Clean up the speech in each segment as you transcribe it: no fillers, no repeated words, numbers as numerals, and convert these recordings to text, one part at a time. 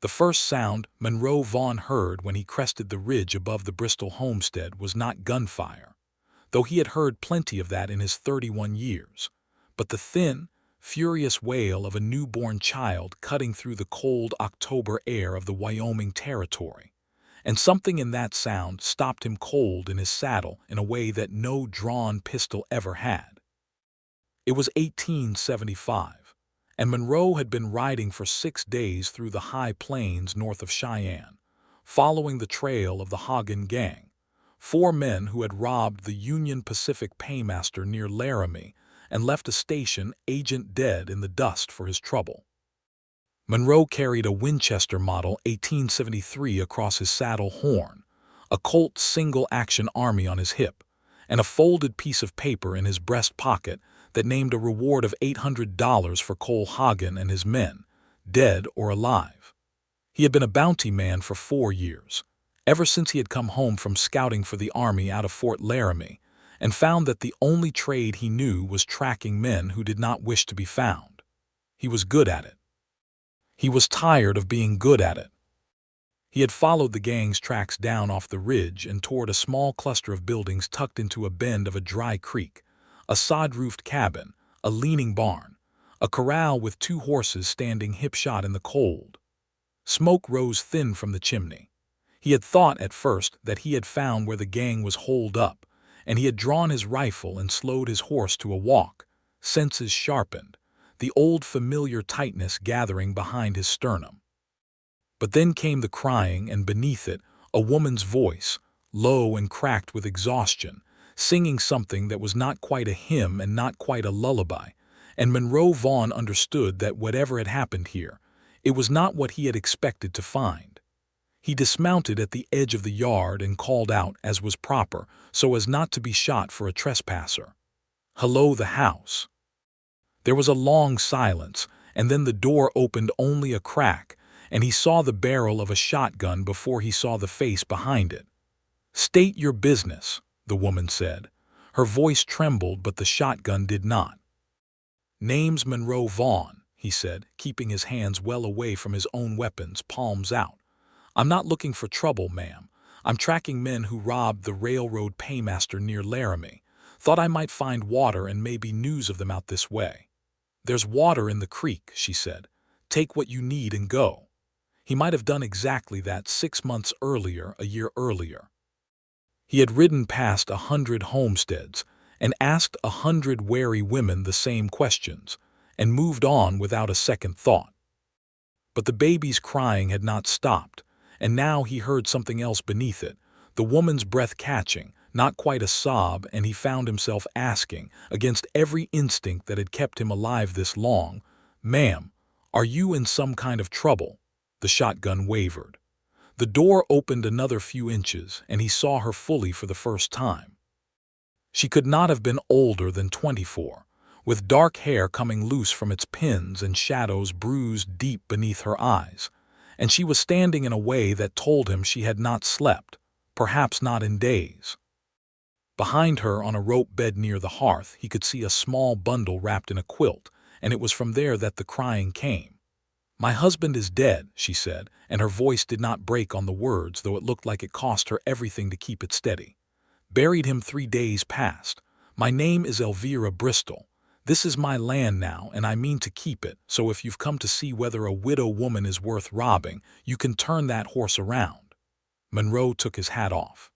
The first sound Monroe Vaughn heard when he crested the ridge above the Bristol homestead was not gunfire, though he had heard plenty of that in his 31 years, but the thin, furious wail of a newborn child cutting through the cold October air of the Wyoming territory. And something in that sound stopped him cold in his saddle in a way that no drawn pistol ever had. It was 1875, and Monroe had been riding for 6 days through the high plains north of Cheyenne, following the trail of the Hagen gang, 4 men who had robbed the Union Pacific paymaster near Laramie and left a station agent dead in the dust for his trouble. Monroe carried a Winchester Model 1873 across his saddle horn, a Colt single-action army on his hip, and a folded piece of paper in his breast pocket that named a reward of $800 for Cole Hagen and his men, dead or alive. He had been a bounty man for 4 years, ever since he had come home from scouting for the army out of Fort Laramie, and found that the only trade he knew was tracking men who did not wish to be found. He was good at it. He was tired of being good at it. He had followed the gang's tracks down off the ridge and toward a small cluster of buildings tucked into a bend of a dry creek, a sod-roofed cabin, a leaning barn, a corral with 2 horses standing hip-shot in the cold. Smoke rose thin from the chimney. He had thought at first that he had found where the gang was holed up, and he had drawn his rifle and slowed his horse to a walk, senses sharpened, the old familiar tightness gathering behind his sternum. But then came the crying, and beneath it, a woman's voice, low and cracked with exhaustion, singing something that was not quite a hymn and not quite a lullaby, and Monroe Vaughn understood that whatever had happened here, it was not what he had expected to find. He dismounted at the edge of the yard and called out, as was proper, so as not to be shot for a trespasser. "Hello, the house." There was a long silence, and then the door opened only a crack, and he saw the barrel of a shotgun before he saw the face behind it. "State your business," the woman said. Her voice trembled, but the shotgun did not. "Name's Monroe Vaughn," he said, keeping his hands well away from his own weapons, palms out. "I'm not looking for trouble, ma'am. I'm tracking men who robbed the railroad paymaster near Laramie. Thought I might find water and maybe news of them out this way." "There's water in the creek," she said. "Take what you need and go." He might have done exactly that 6 months earlier, a year earlier. He had ridden past 100 homesteads and asked 100 wary women the same questions, and moved on without a second thought. But the baby's crying had not stopped, and now he heard something else beneath it, the woman's breath catching, not quite a sob, and he found himself asking, against every instinct that had kept him alive this long, "Ma'am, are you in some kind of trouble?" The shotgun wavered. The door opened another few inches, and he saw her fully for the first time. She could not have been older than 24, with dark hair coming loose from its pins and shadows bruised deep beneath her eyes, and she was standing in a way that told him she had not slept, perhaps not in days. Behind her, on a rope bed near the hearth, he could see a small bundle wrapped in a quilt, and it was from there that the crying came. "My husband is dead," she said, and her voice did not break on the words, though it looked like it cost her everything to keep it steady. "Buried him 3 days past. My name is Elvira Bristol. This is my land now, and I mean to keep it, so if you've come to see whether a widow woman is worth robbing, you can turn that horse around." Monroe took his hat off.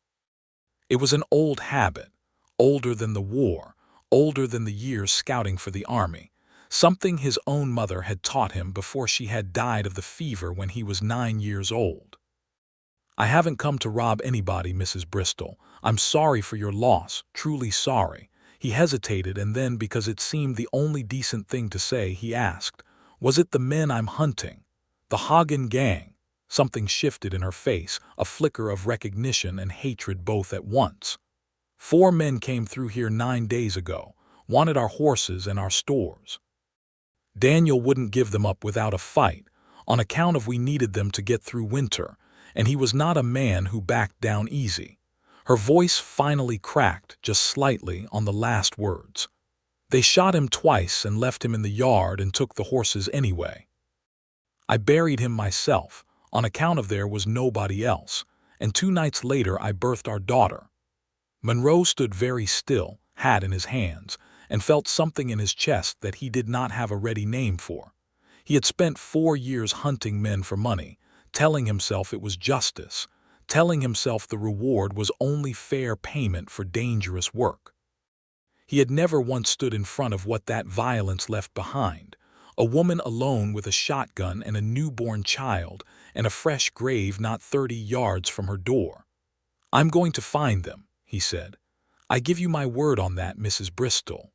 It was an old habit, older than the war, older than the years scouting for the army, something his own mother had taught him before she had died of the fever when he was 9 years old. "I haven't come to rob anybody, Mrs. Bristol. I'm sorry for your loss, truly sorry." He hesitated, and then, because it seemed the only decent thing to say, he asked, "Was it the men I'm hunting? The Hagen gang?" Something shifted in her face, a flicker of recognition and hatred both at once. "4 men came through here 9 days ago, wanted our horses and our stores. Daniel wouldn't give them up without a fight, on account of we needed them to get through winter, and he was not a man who backed down easy." Her voice finally cracked, just slightly, on the last words. "They shot him twice and left him in the yard and took the horses anyway. I buried him myself, On account of there was nobody else, and 2 nights later I birthed our daughter." Monroe stood very still, hat in his hands, and felt something in his chest that he did not have a ready name for. He had spent 4 years hunting men for money, telling himself it was justice, telling himself the reward was only fair payment for dangerous work. He had never once stood in front of what that violence left behind, a woman alone with a shotgun and a newborn child and a fresh grave not 30 yards from her door. "I'm going to find them," he said. "I give you my word on that, Mrs. Bristol."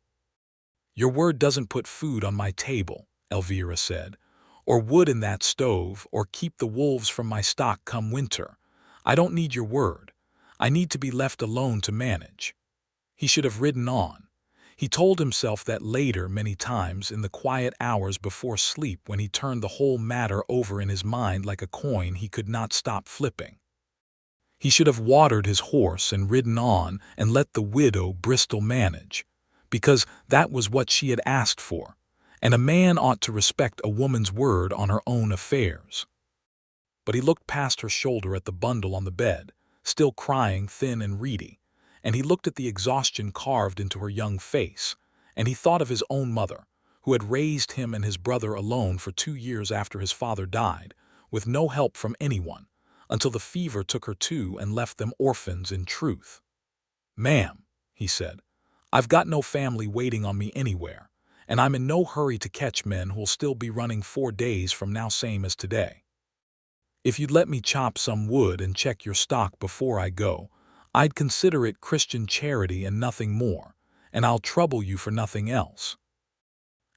"Your word doesn't put food on my table," Elvira said, "or wood in that stove, or keep the wolves from my stock come winter. I don't need your word. I need to be left alone to manage." He should have ridden on. He told himself that later many times in the quiet hours before sleep when he turned the whole matter over in his mind like a coin he could not stop flipping. He should have watered his horse and ridden on and let the widow Bristol manage, because that was what she had asked for, and a man ought to respect a woman's word on her own affairs. But he looked past her shoulder at the bundle on the bed, still crying thin and reedy, and he looked at the exhaustion carved into her young face, and he thought of his own mother, who had raised him and his brother alone for 2 years after his father died, with no help from anyone, until the fever took her too and left them orphans in truth. "Ma'am," he said, "I've got no family waiting on me anywhere, and I'm in no hurry to catch men who'll still be running 4 days from now same as today. If you'd let me chop some wood and check your stock before I go, I'd consider it Christian charity and nothing more, and I'll trouble you for nothing else."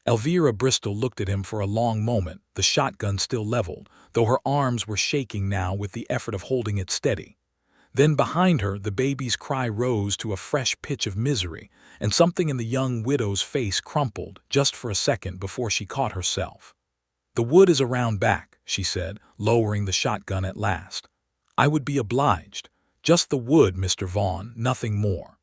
Elvira Bristol looked at him for a long moment, the shotgun still leveled, though her arms were shaking now with the effort of holding it steady. Then behind her the baby's cry rose to a fresh pitch of misery, and something in the young widow's face crumpled just for a second before she caught herself. "The wood is around back," she said, lowering the shotgun at last. "I would be obliged. Just the wood, Mr. Vaughn, nothing more."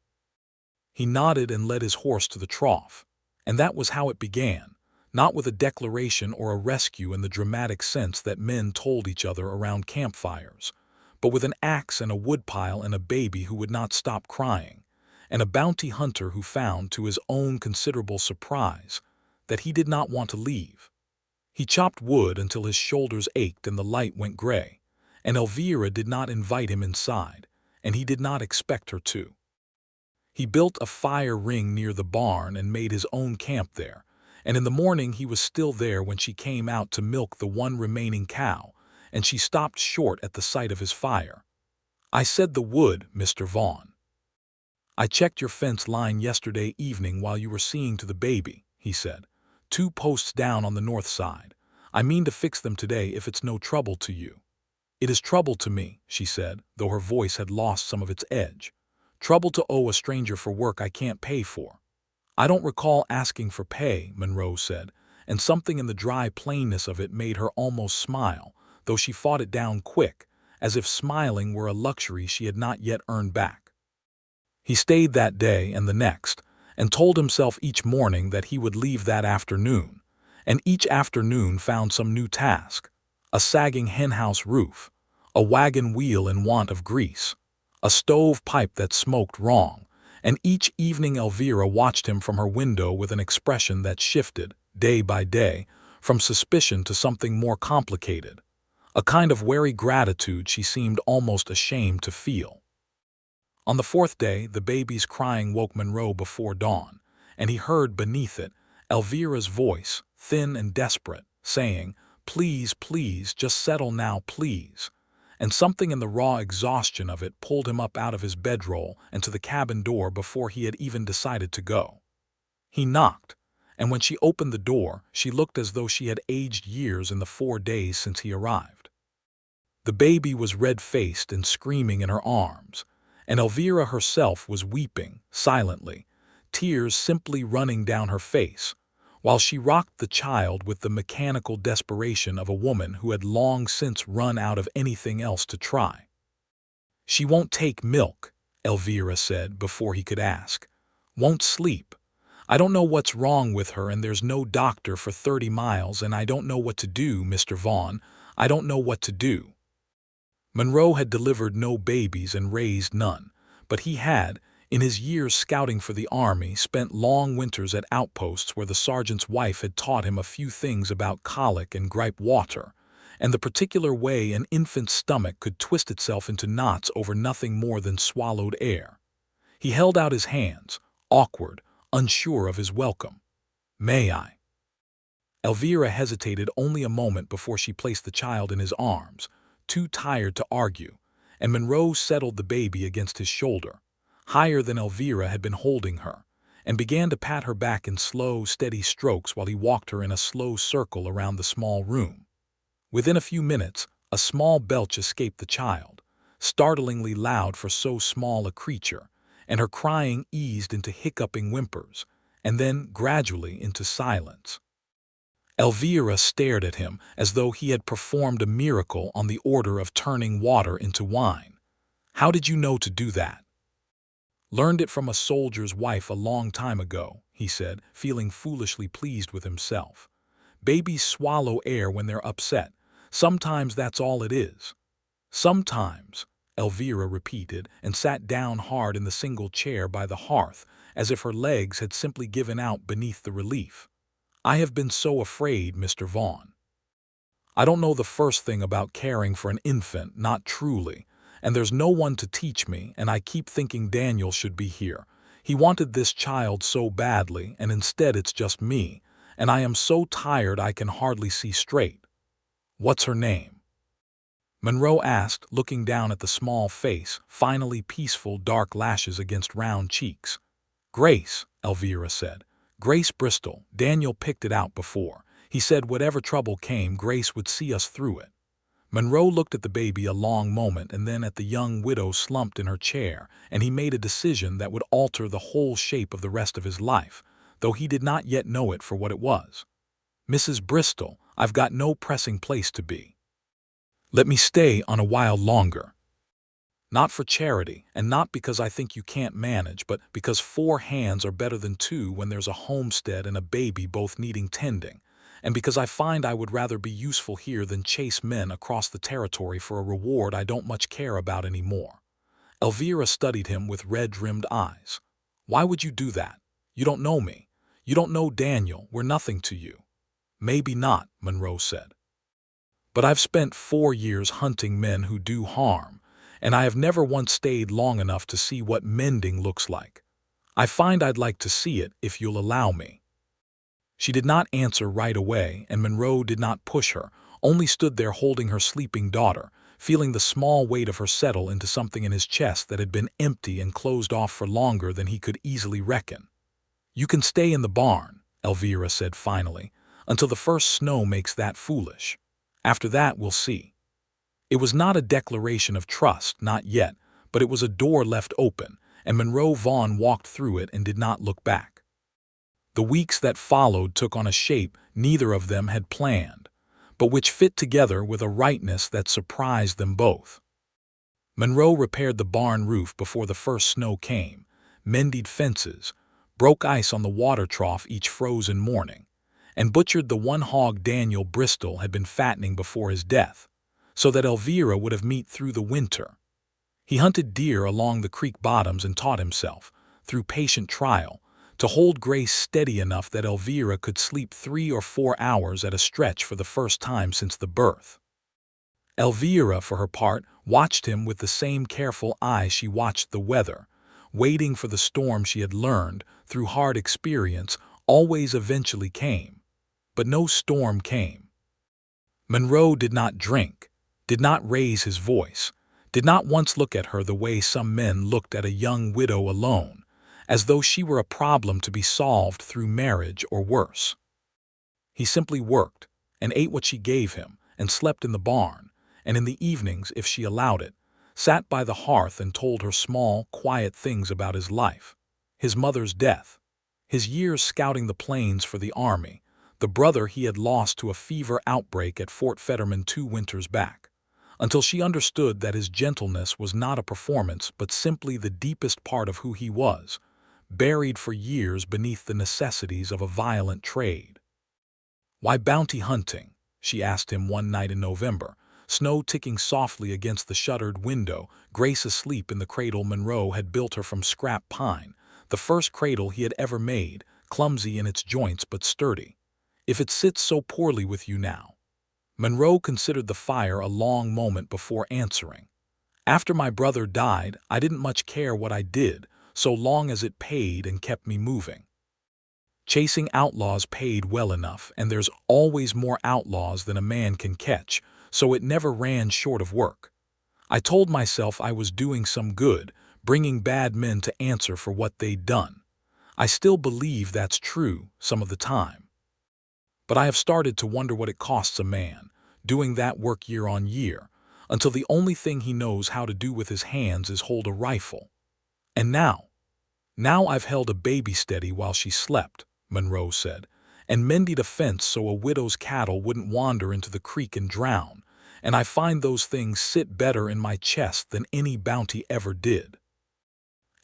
He nodded and led his horse to the trough, and that was how it began, not with a declaration or a rescue in the dramatic sense that men told each other around campfires, but with an axe and a woodpile and a baby who would not stop crying, and a bounty hunter who found, to his own considerable surprise, that he did not want to leave. He chopped wood until his shoulders ached and the light went gray, and Elvira did not invite him inside, and he did not expect her to. He built a fire ring near the barn and made his own camp there, and in the morning he was still there when she came out to milk the one remaining cow, and she stopped short at the sight of his fire. "I said the wood, Mr. Vaughn." "I checked your fence line yesterday evening while you were seeing to the baby," he said. "2 posts down on the north side. I mean to fix them today if it's no trouble to you." "It is trouble to me," she said, though her voice had lost some of its edge. "Trouble to owe a stranger for work I can't pay for." "I don't recall asking for pay," Monroe said, and something in the dry plainness of it made her almost smile, though she fought it down quick, as if smiling were a luxury she had not yet earned back. He stayed that day and the next, and told himself each morning that he would leave that afternoon, and each afternoon found some new task: a sagging henhouse roof, a wagon wheel in want of grease, a stove pipe that smoked wrong, and each evening Elvira watched him from her window with an expression that shifted, day by day, from suspicion to something more complicated, a kind of wary gratitude she seemed almost ashamed to feel. On the 4th day the baby's crying woke Monroe before dawn, and he heard beneath it Elvira's voice, thin and desperate, saying, "Please, please, just settle now, please." And something in the raw exhaustion of it pulled him up out of his bedroll and to the cabin door before he had even decided to go. He knocked, and when she opened the door, she looked as though she had aged years in the 4 days since he arrived. The baby was red-faced and screaming in her arms, and Elvira herself was weeping, silently, tears simply running down her face, while she rocked the child with the mechanical desperation of a woman who had long since run out of anything else to try. "She won't take milk," Elvira said before he could ask. "Won't sleep. I don't know what's wrong with her, and there's no doctor for 30 miles, and I don't know what to do, Mr. Vaughn. I don't know what to do." Monroe had delivered no babies and raised none, but he had, in his years scouting for the Army, spent long winters at outposts where the sergeant's wife had taught him a few things about colic and gripe water, and the particular way an infant's stomach could twist itself into knots over nothing more than swallowed air. He held out his hands, awkward, unsure of his welcome. "May I?" Elvira hesitated only a moment before she placed the child in his arms, too tired to argue, and Monroe settled the baby against his shoulder, higher than Elvira had been holding her, and began to pat her back in slow, steady strokes while he walked her in a slow circle around the small room. Within a few minutes, a small belch escaped the child, startlingly loud for so small a creature, and her crying eased into hiccuping whimpers, and then gradually into silence. Elvira stared at him as though he had performed a miracle on the order of turning water into wine. "How did you know to do that?" "Learned it from a soldier's wife a long time ago," he said, feeling foolishly pleased with himself. "Babies swallow air when they're upset. Sometimes that's all it is." "Sometimes," Elvira repeated, and sat down hard in the single chair by the hearth, as if her legs had simply given out beneath the relief. "I have been so afraid, Mr. Vaughn. I don't know the first thing about caring for an infant, not truly, and there's no one to teach me, and I keep thinking Daniel should be here. He wanted this child so badly, and instead it's just me, and I am so tired I can hardly see straight." "What's her name?" Monroe asked, looking down at the small face, finally peaceful dark lashes against round cheeks. "Grace," Elvira said. "Grace Bristol. Daniel picked it out before. He said whatever trouble came, Grace would see us through it." Monroe looked at the baby a long moment and then at the young widow slumped in her chair, and he made a decision that would alter the whole shape of the rest of his life, though he did not yet know it for what it was. "Mrs. Bristol, I've got no pressing place to be. Let me stay on a while longer. Not for charity, and not because I think you can't manage, but because 4 hands are better than 2 when there's a homestead and a baby both needing tending, and because I find I would rather be useful here than chase men across the territory for a reward I don't much care about anymore." Elvira studied him with red-rimmed eyes. "Why would you do that? You don't know me. You don't know Daniel. We're nothing to you." "Maybe not," Monroe said. "But I've spent 4 years hunting men who do harm, and I have never once stayed long enough to see what mending looks like. I find I'd like to see it if you'll allow me." She did not answer right away, and Monroe did not push her, only stood there holding her sleeping daughter, feeling the small weight of her settle into something in his chest that had been empty and closed off for longer than he could easily reckon. "You can stay in the barn," Elvira said finally, "until the first snow makes that foolish. After that, we'll see." It was not a declaration of trust, not yet, but it was a door left open, and Monroe Vaughn walked through it and did not look back. The weeks that followed took on a shape neither of them had planned, but which fit together with a rightness that surprised them both. Monroe repaired the barn roof before the first snow came, mended fences, broke ice on the water trough each frozen morning, and butchered the 1 hog Daniel Bristol had been fattening before his death, so that Elvira would have meat through the winter. He hunted deer along the creek bottoms and taught himself, through patient trial, to hold Grace steady enough that Elvira could sleep 3 or 4 hours at a stretch for the first time since the birth. Elvira, for her part, watched him with the same careful eye she watched the weather, waiting for the storm she had learned, through hard experience, always eventually came. But no storm came. Monroe did not drink, did not raise his voice, did not once look at her the way some men looked at a young widow alone, as though she were a problem to be solved through marriage or worse. He simply worked, and ate what she gave him, and slept in the barn, and in the evenings, if she allowed it, sat by the hearth and told her small, quiet things about his life, his mother's death, his years scouting the plains for the Army, the brother he had lost to a fever outbreak at Fort Fetterman 2 winters back, until she understood that his gentleness was not a performance but simply the deepest part of who he was, buried for years beneath the necessities of a violent trade. "Why bounty hunting?" she asked him one night in November, snow ticking softly against the shuttered window, Grace asleep in the cradle Monroe had built her from scrap pine, the first cradle he had ever made, clumsy in its joints but sturdy. "If it sits so poorly with you now." Monroe considered the fire a long moment before answering. "After my brother died, I didn't much care what I did, so long as it paid and kept me moving. Chasing outlaws paid well enough, and there's always more outlaws than a man can catch, so it never ran short of work. I told myself I was doing some good, bringing bad men to answer for what they'd done. I still believe that's true some of the time. But I have started to wonder what it costs a man, doing that work year on year, until the only thing he knows how to do with his hands is hold a rifle. And now I've held a baby steady while she slept," Monroe said, "and mended a fence so a widow's cattle wouldn't wander into the creek and drown, and I find those things sit better in my chest than any bounty ever did."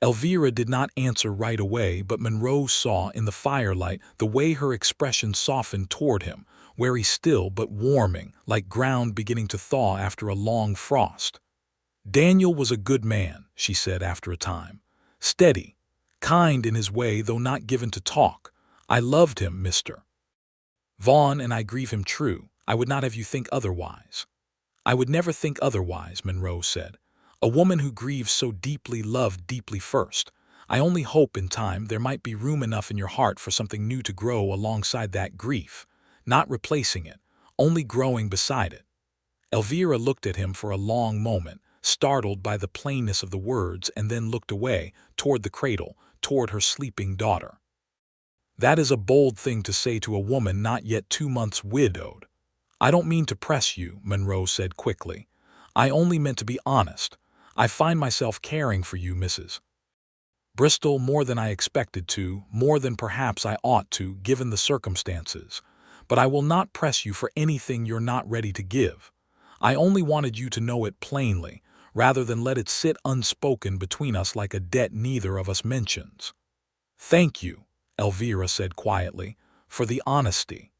Elvira did not answer right away, but Monroe saw in the firelight the way her expression softened toward him, very still but warming, like ground beginning to thaw after a long frost. "Daniel was a good man," she said after a time. "Steady, kind in his way, though not given to talk. I loved him, Mr. Vaughn, and I grieve him true. I would not have you think otherwise." "I would never think otherwise," Monroe said. "A woman who grieves so deeply loved deeply first. I only hope in time there might be room enough in your heart for something new to grow alongside that grief, not replacing it, only growing beside it." Elvira looked at him for a long moment, startled by the plainness of the words, and then looked away, toward the cradle, toward her sleeping daughter. "That is a bold thing to say to a woman not yet 2 months widowed." "I don't mean to press you," Monroe said quickly. "I only meant to be honest. I find myself caring for you, Mrs. Bristol, more than I expected to, more than perhaps I ought to, given the circumstances. But I will not press you for anything you're not ready to give. I only wanted you to know it plainly, rather than let it sit unspoken between us like a debt neither of us mentions." "Thank you," Elvira said quietly, "for the honesty."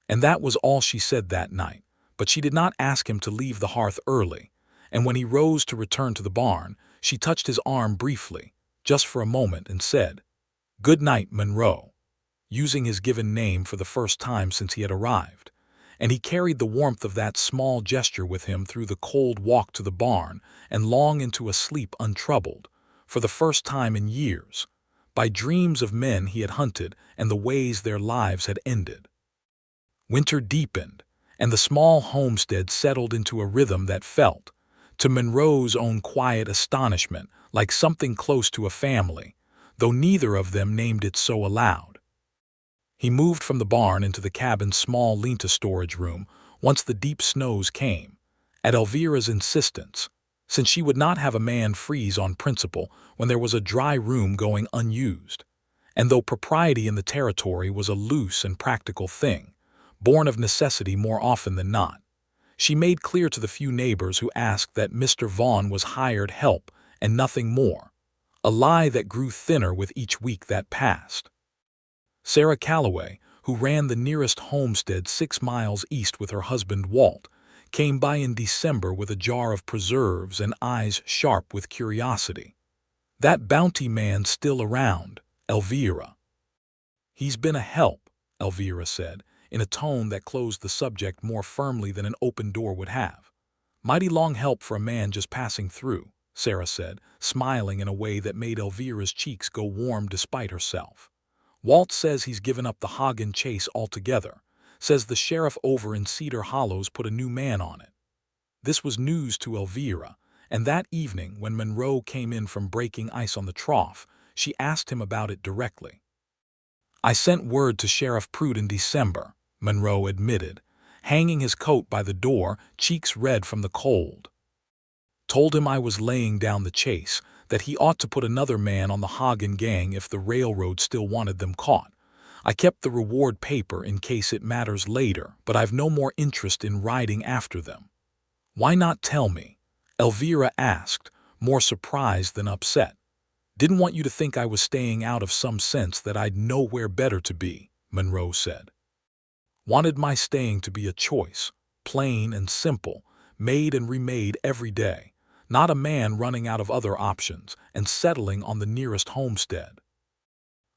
And that was all she said that night, but she did not ask him to leave the hearth early, and when he rose to return to the barn, she touched his arm briefly, just for a moment, and said, "Good night, Monroe," using his given name for the first time since he had arrived, and he carried the warmth of that small gesture with him through the cold walk to the barn and long into a sleep untroubled, for the first time in years, by dreams of men he had hunted and the ways their lives had ended. Winter deepened, and the small homestead settled into a rhythm that felt, to Monroe's own quiet astonishment, like something close to a family, though neither of them named it so aloud. He moved from the barn into the cabin's small lean-to storage room once the deep snows came, at Elvira's insistence, since she would not have a man freeze on principle when there was a dry room going unused. And though propriety in the territory was a loose and practical thing, born of necessity more often than not, she made clear to the few neighbors who asked that Mr. Vaughn was hired help and nothing more, a lie that grew thinner with each week that passed. Sarah Calloway, who ran the nearest homestead 6 miles east with her husband Walt, came by in December with a jar of preserves and eyes sharp with curiosity. "That bounty man still around, Elvira?" "He's been a help," Elvira said, in a tone that closed the subject more firmly than an open door would have. "Mighty long help for a man just passing through," Sarah said, smiling in a way that made Elvira's cheeks go warm despite herself. "Walt says he's given up the Hagen chase altogether, says the sheriff over in Cedar Hollows put a new man on it." This was news to Elvira, and that evening when Monroe came in from breaking ice on the trough, she asked him about it directly. "I sent word to Sheriff Prude in December," Monroe admitted, hanging his coat by the door, cheeks red from the cold. "Told him I was laying down the chase, that he ought to put another man on the Hagen gang if the railroad still wanted them caught. I kept the reward paper in case it matters later, but I've no more interest in riding after them." "Why not tell me?" Elvira asked, more surprised than upset. "Didn't want you to think I was staying out of some sense that I'd nowhere better to be," Monroe said. Wanted my staying to be a choice, plain and simple, made and remade every day, not a man running out of other options and settling on the nearest homestead.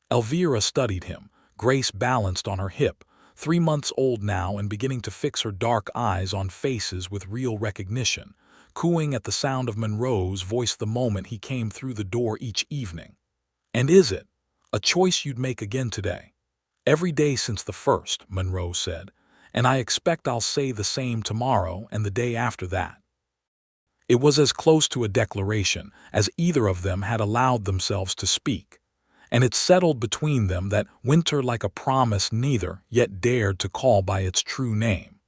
Elvira studied him, Grace balanced on her hip, 3 months old now and beginning to fix her dark eyes on faces with real recognition, cooing at the sound of Monroe's voice the moment he came through the door each evening. "And is it a choice you'd make again today?" "Every day since the first," Monroe said, "and I expect I'll say the same tomorrow and the day after that." It was as close to a declaration as either of them had allowed themselves to speak, and it settled between them that winter like a promise neither yet dared to call by its true name.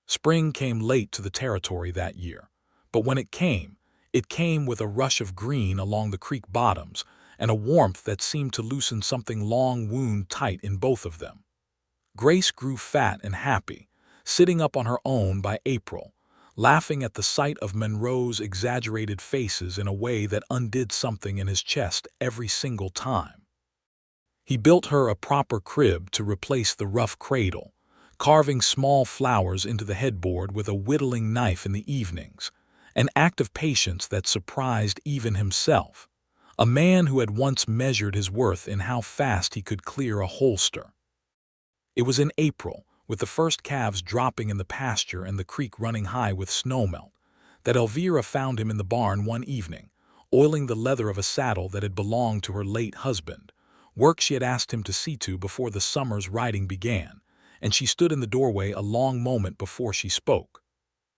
Spring came late to the territory that year, but when it came with a rush of green along the creek bottoms and a warmth that seemed to loosen something long wound tight in both of them. Grace grew fat and happy, sitting up on her own by April, laughing at the sight of Monroe's exaggerated faces in a way that undid something in his chest every single time. He built her a proper crib to replace the rough cradle, carving small flowers into the headboard with a whittling knife in the evenings, an act of patience that surprised even himself, a man who had once measured his worth in how fast he could clear a holster. It was in April, with the first calves dropping in the pasture and the creek running high with snowmelt, that Elvira found him in the barn one evening, oiling the leather of a saddle that had belonged to her late husband, work she had asked him to see to before the summer's riding began, and she stood in the doorway a long moment before she spoke.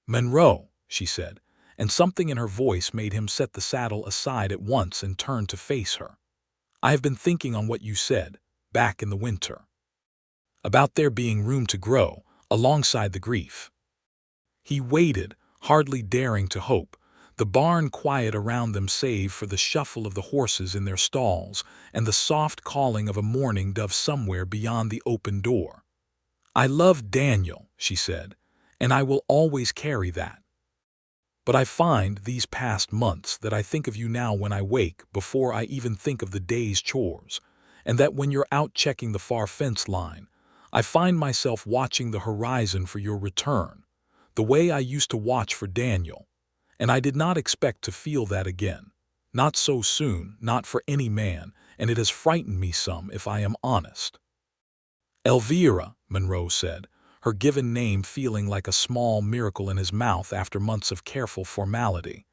"Monroe," she said, and something in her voice made him set the saddle aside at once and turn to face her. "I have been thinking on what you said, back in the winter. About there being room to grow, alongside the grief." He waited, hardly daring to hope, the barn quiet around them save for the shuffle of the horses in their stalls and the soft calling of a mourning dove somewhere beyond the open door. "I love Daniel," she said, "and I will always carry that. But I find these past months that I think of you now when I wake before I even think of the day's chores, and that when you're out checking the far fence line, I find myself watching the horizon for your return, the way I used to watch for Daniel, and I did not expect to feel that again. Not so soon, not for any man, and it has frightened me some, if I am honest." "Elvira," Monroe said, her given name feeling like a small miracle in his mouth after months of careful formality.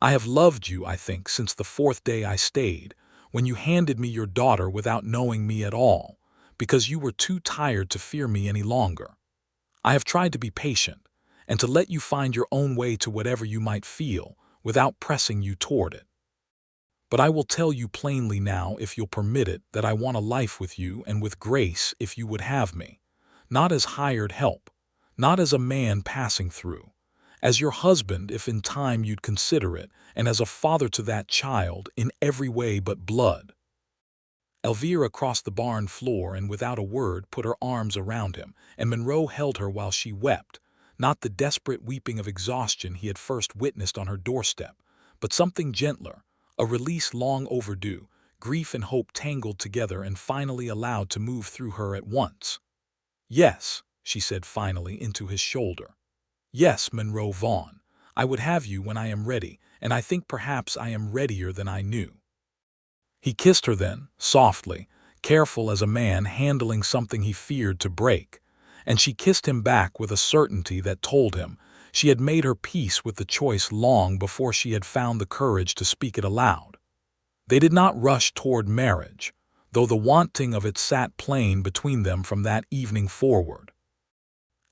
"I have loved you, I think, since the 4th day I stayed, when you handed me your daughter without knowing me at all, because you were too tired to fear me any longer. I have tried to be patient, and to let you find your own way to whatever you might feel, without pressing you toward it. But I will tell you plainly now, if you'll permit it, that I want a life with you and with Grace if you would have me, not as hired help, not as a man passing through, as your husband if in time you'd consider it, and as a father to that child in every way but blood." Elvira crossed the barn floor and without a word put her arms around him, and Monroe held her while she wept, not the desperate weeping of exhaustion he had first witnessed on her doorstep, but something gentler, a release long overdue, grief and hope tangled together and finally allowed to move through her at once. "Yes," she said finally into his shoulder. "Yes, Monroe Vaughn, I would have you when I am ready, and I think perhaps I am readier than I knew." He kissed her then, softly, careful as a man handling something he feared to break, and she kissed him back with a certainty that told him she had made her peace with the choice long before she had found the courage to speak it aloud. They did not rush toward marriage, though the wanting of it sat plain between them from that evening forward.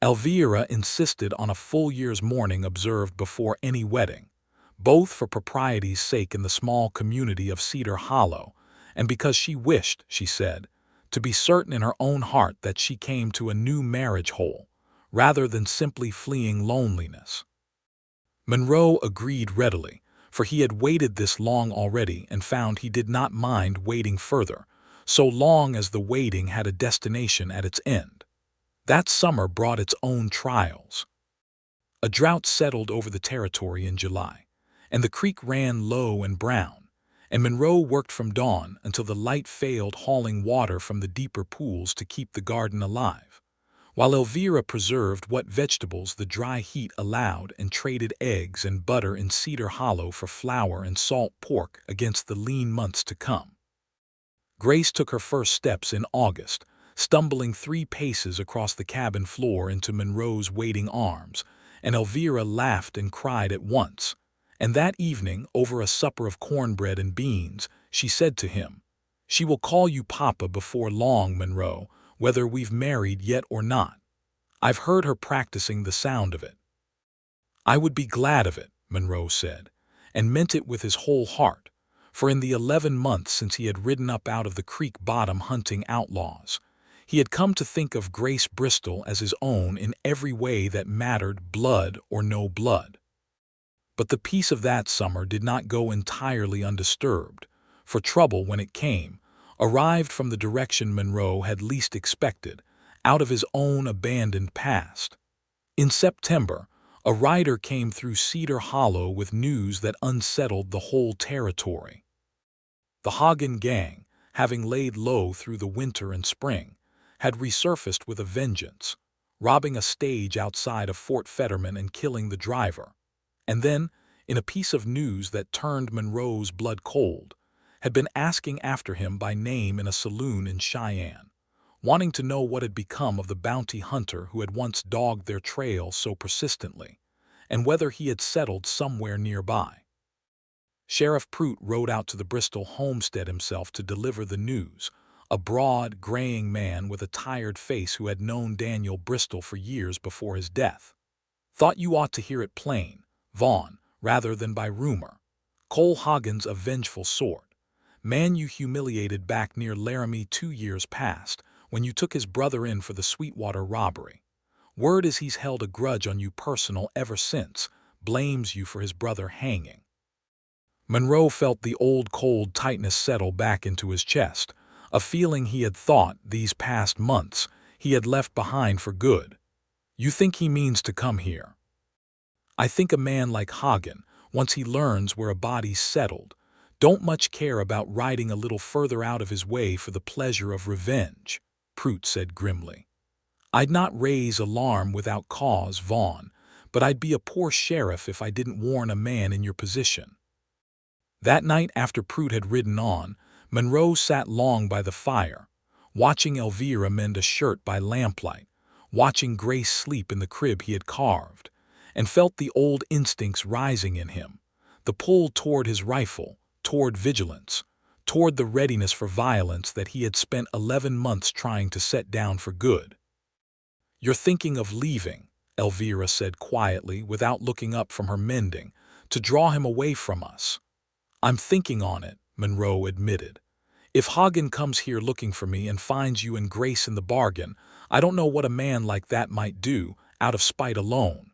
Elvira insisted on a full year's mourning observed before any wedding, both for propriety's sake in the small community of Cedar Hollow, and because she wished, she said, to be certain in her own heart that she came to a new marriage whole, rather than simply fleeing loneliness. Monroe agreed readily, for he had waited this long already and found he did not mind waiting further, so long as the waiting had a destination at its end. That summer brought its own trials. A drought settled over the territory in July, and the creek ran low and brown, and Monroe worked from dawn until the light failed hauling water from the deeper pools to keep the garden alive, while Elvira preserved what vegetables the dry heat allowed and traded eggs and butter in Cedar Hollow for flour and salt pork against the lean months to come. Grace took her first steps in August, stumbling 3 paces across the cabin floor into Monroe's waiting arms, and Elvira laughed and cried at once. And that evening, over a supper of cornbread and beans, she said to him, "She will call you Papa before long, Monroe, whether we've married yet or not. I've heard her practicing the sound of it." "I would be glad of it," Monroe said, and meant it with his whole heart, for in the 11 months since he had ridden up out of the creek bottom hunting outlaws, he had come to think of Grace Bristol as his own in every way that mattered, blood or no blood. But the peace of that summer did not go entirely undisturbed, for trouble, when it came, arrived from the direction Monroe had least expected, out of his own abandoned past. In September, a rider came through Cedar Hollow with news that unsettled the whole territory. The Hagen gang, having laid low through the winter and spring, had resurfaced with a vengeance, robbing a stage outside of Fort Fetterman and killing the driver. And then, in a piece of news that turned Monroe's blood cold, had been asking after him by name in a saloon in Cheyenne, wanting to know what had become of the bounty hunter who had once dogged their trail so persistently, and whether he had settled somewhere nearby. Sheriff Prout rode out to the Bristol homestead himself to deliver the news, a broad, graying man with a tired face who had known Daniel Bristol for years before his death. "Thought you ought to hear it plain, Vaughn, rather than by rumor. Cole Hagen's a vengeful sort. Man you humiliated back near Laramie 2 years past, when you took his brother in for the Sweetwater robbery. Word is he's held a grudge on you personal ever since, blames you for his brother hanging." Monroe felt the old cold tightness settle back into his chest, a feeling he had thought, these past months, he had left behind for good. "You think he means to come here?" "I think a man like Hagen, once he learns where a body's settled, don't much care about riding a little further out of his way for the pleasure of revenge," Prout said grimly. "I'd not raise alarm without cause, Vaughn, but I'd be a poor sheriff if I didn't warn a man in your position." That night, after Prout had ridden on, Monroe sat long by the fire, watching Elvira mend a shirt by lamplight, watching Grace sleep in the crib he had carved, and felt the old instincts rising in him, the pull toward his rifle, toward vigilance, toward the readiness for violence that he had spent 11 months trying to set down for good. "You're thinking of leaving," Elvira said quietly, without looking up from her mending, "to draw him away from us." "I'm thinking on it," Monroe admitted. "If Hagen comes here looking for me and finds you and Grace in the bargain, I don't know what a man like that might do, out of spite alone."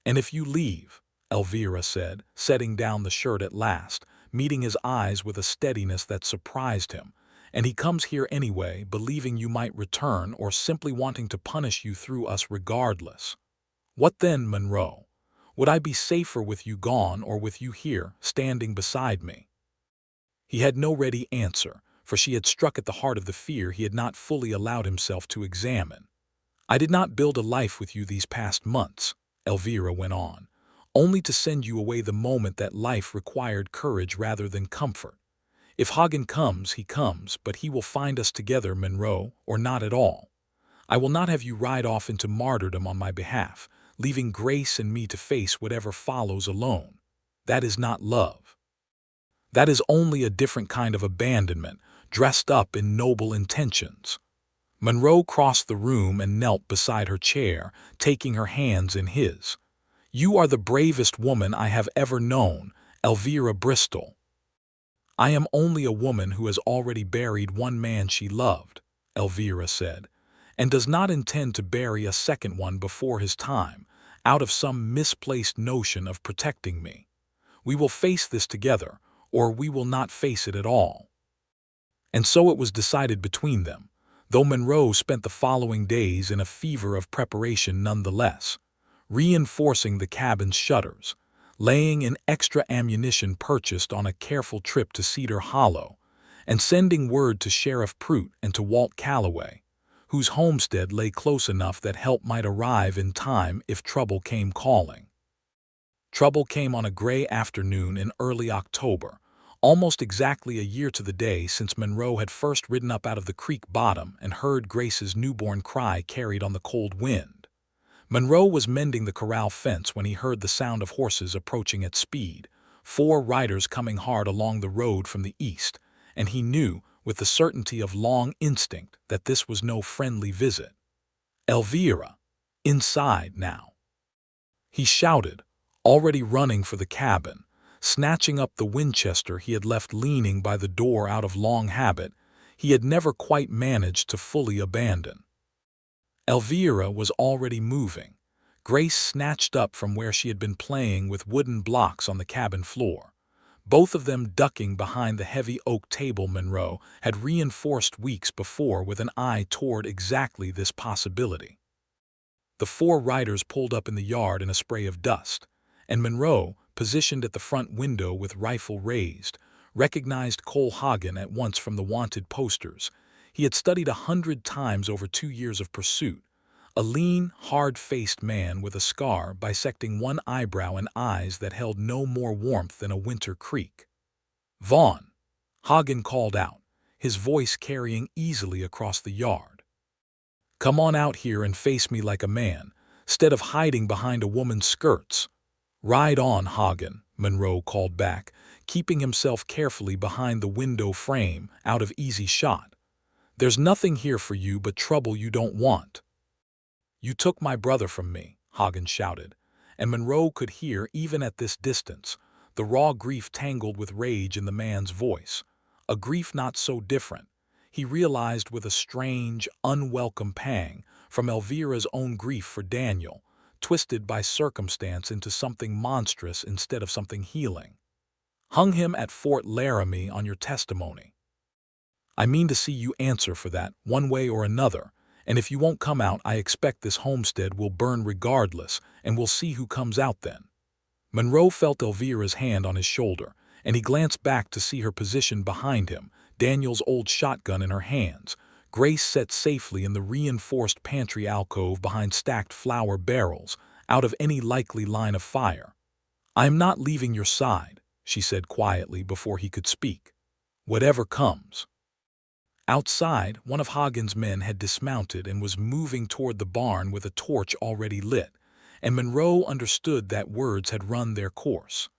"And if you leave," Elvira said, setting down the shirt at last, meeting his eyes with a steadiness that surprised him, "and he comes here anyway, believing you might return or simply wanting to punish you through us regardless. What then, Monroe? Would I be safer with you gone or with you here, standing beside me?" He had no ready answer, for she had struck at the heart of the fear he had not fully allowed himself to examine. "I did not build a life with you these past months," Elvira went on, "only to send you away the moment that life required courage rather than comfort. If Hagen comes, he comes, but he will find us together, Monroe, or not at all. I will not have you ride off into martyrdom on my behalf, leaving Grace and me to face whatever follows alone. That is not love. That is only a different kind of abandonment, dressed up in noble intentions." Monroe crossed the room and knelt beside her chair, taking her hands in his. "You are the bravest woman I have ever known, Elvira Bristol." "I am only a woman who has already buried one man she loved," Elvira said, "and does not intend to bury a second one before his time, out of some misplaced notion of protecting me. We will face this together, or we will not face it at all." And so it was decided between them, though Monroe spent the following days in a fever of preparation nonetheless, reinforcing the cabin's shutters, laying in extra ammunition purchased on a careful trip to Cedar Hollow, and sending word to Sheriff Prout and to Walt Calloway, whose homestead lay close enough that help might arrive in time if trouble came calling. Trouble came on a gray afternoon in early October, almost exactly a year to the day since Monroe had first ridden up out of the creek bottom and heard Grace's newborn cry carried on the cold wind. Monroe was mending the corral fence when he heard the sound of horses approaching at speed, 4 riders coming hard along the road from the east, and he knew, with the certainty of long instinct, that this was no friendly visit. Elvira! Inside now! He shouted, already running for the cabin, snatching up the Winchester he had left leaning by the door out of long habit he had never quite managed to fully abandon. Elvira was already moving, Grace snatched up from where she had been playing with wooden blocks on the cabin floor, both of them ducking behind the heavy oak table Monroe had reinforced weeks before with an eye toward exactly this possibility. The 4 riders pulled up in the yard in a spray of dust, and Monroe, positioned at the front window with rifle raised, recognized Cole Hagen at once from the wanted posters he had studied 100 times over 2 years of pursuit, a lean, hard-faced man with a scar bisecting one eyebrow and eyes that held no more warmth than a winter creek. "Vaughn," Hagen called out, his voice carrying easily across the yard. "Come on out here and face me like a man, instead of hiding behind a woman's skirts." "Ride on, Hagen," Monroe called back, keeping himself carefully behind the window frame, out of easy shot. "There's nothing here for you but trouble you don't want." "You took my brother from me," Hagen shouted, and Monroe could hear, even at this distance, the raw grief tangled with rage in the man's voice, a grief not so different, he realized with a strange, unwelcome pang, from Elvira's own grief for Daniel, twisted by circumstance into something monstrous instead of something healing. "Hung him at Fort Laramie on your testimony. I mean to see you answer for that, one way or another, and if you won't come out I expect this homestead will burn regardless, and we'll see who comes out then." Monroe felt Elvira's hand on his shoulder, and he glanced back to see her positioned behind him, Daniel's old shotgun in her hands, Grace set safely in the reinforced pantry alcove behind stacked flour barrels, out of any likely line of fire. "I am not leaving your side," she said quietly before he could speak. "Whatever comes." Outside, one of Hagen's men had dismounted and was moving toward the barn with a torch already lit, and Monroe understood that words had run their course.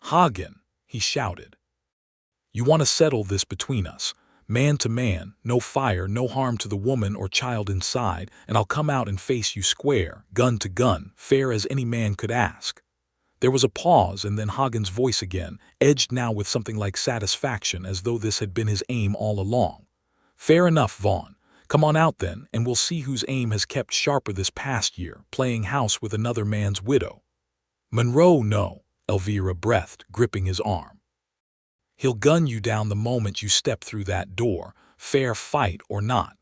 "Hagen," he shouted, "you want to settle this between us, man to man, no fire, no harm to the woman or child inside, and I'll come out and face you square, gun to gun, fair as any man could ask." There was a pause, and then Hagen's voice again, edged now with something like satisfaction, as though this had been his aim all along. "Fair enough, Vaughn. Come on out then, and we'll see whose aim has kept sharper this past year, playing house with another man's widow." "Monroe, no," Elvira breathed, gripping his arm. "He'll gun you down the moment you step through that door, fair fight or not.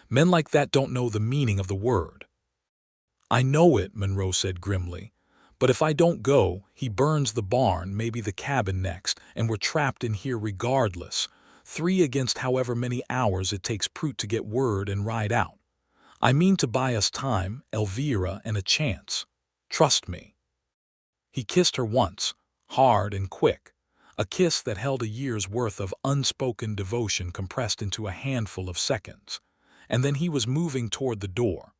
Men like that don't know the meaning of the word." "I know it," Monroe said grimly. "But if I don't go, he burns the barn, maybe the cabin next, and we're trapped in here regardless. 3 against however many hours it takes Prute to get word and ride out. I mean to buy us time, Elvira, and a chance. Trust me." He kissed her once, hard and quick, a kiss that held a year's worth of unspoken devotion compressed into a handful of seconds, and then he was moving toward the door,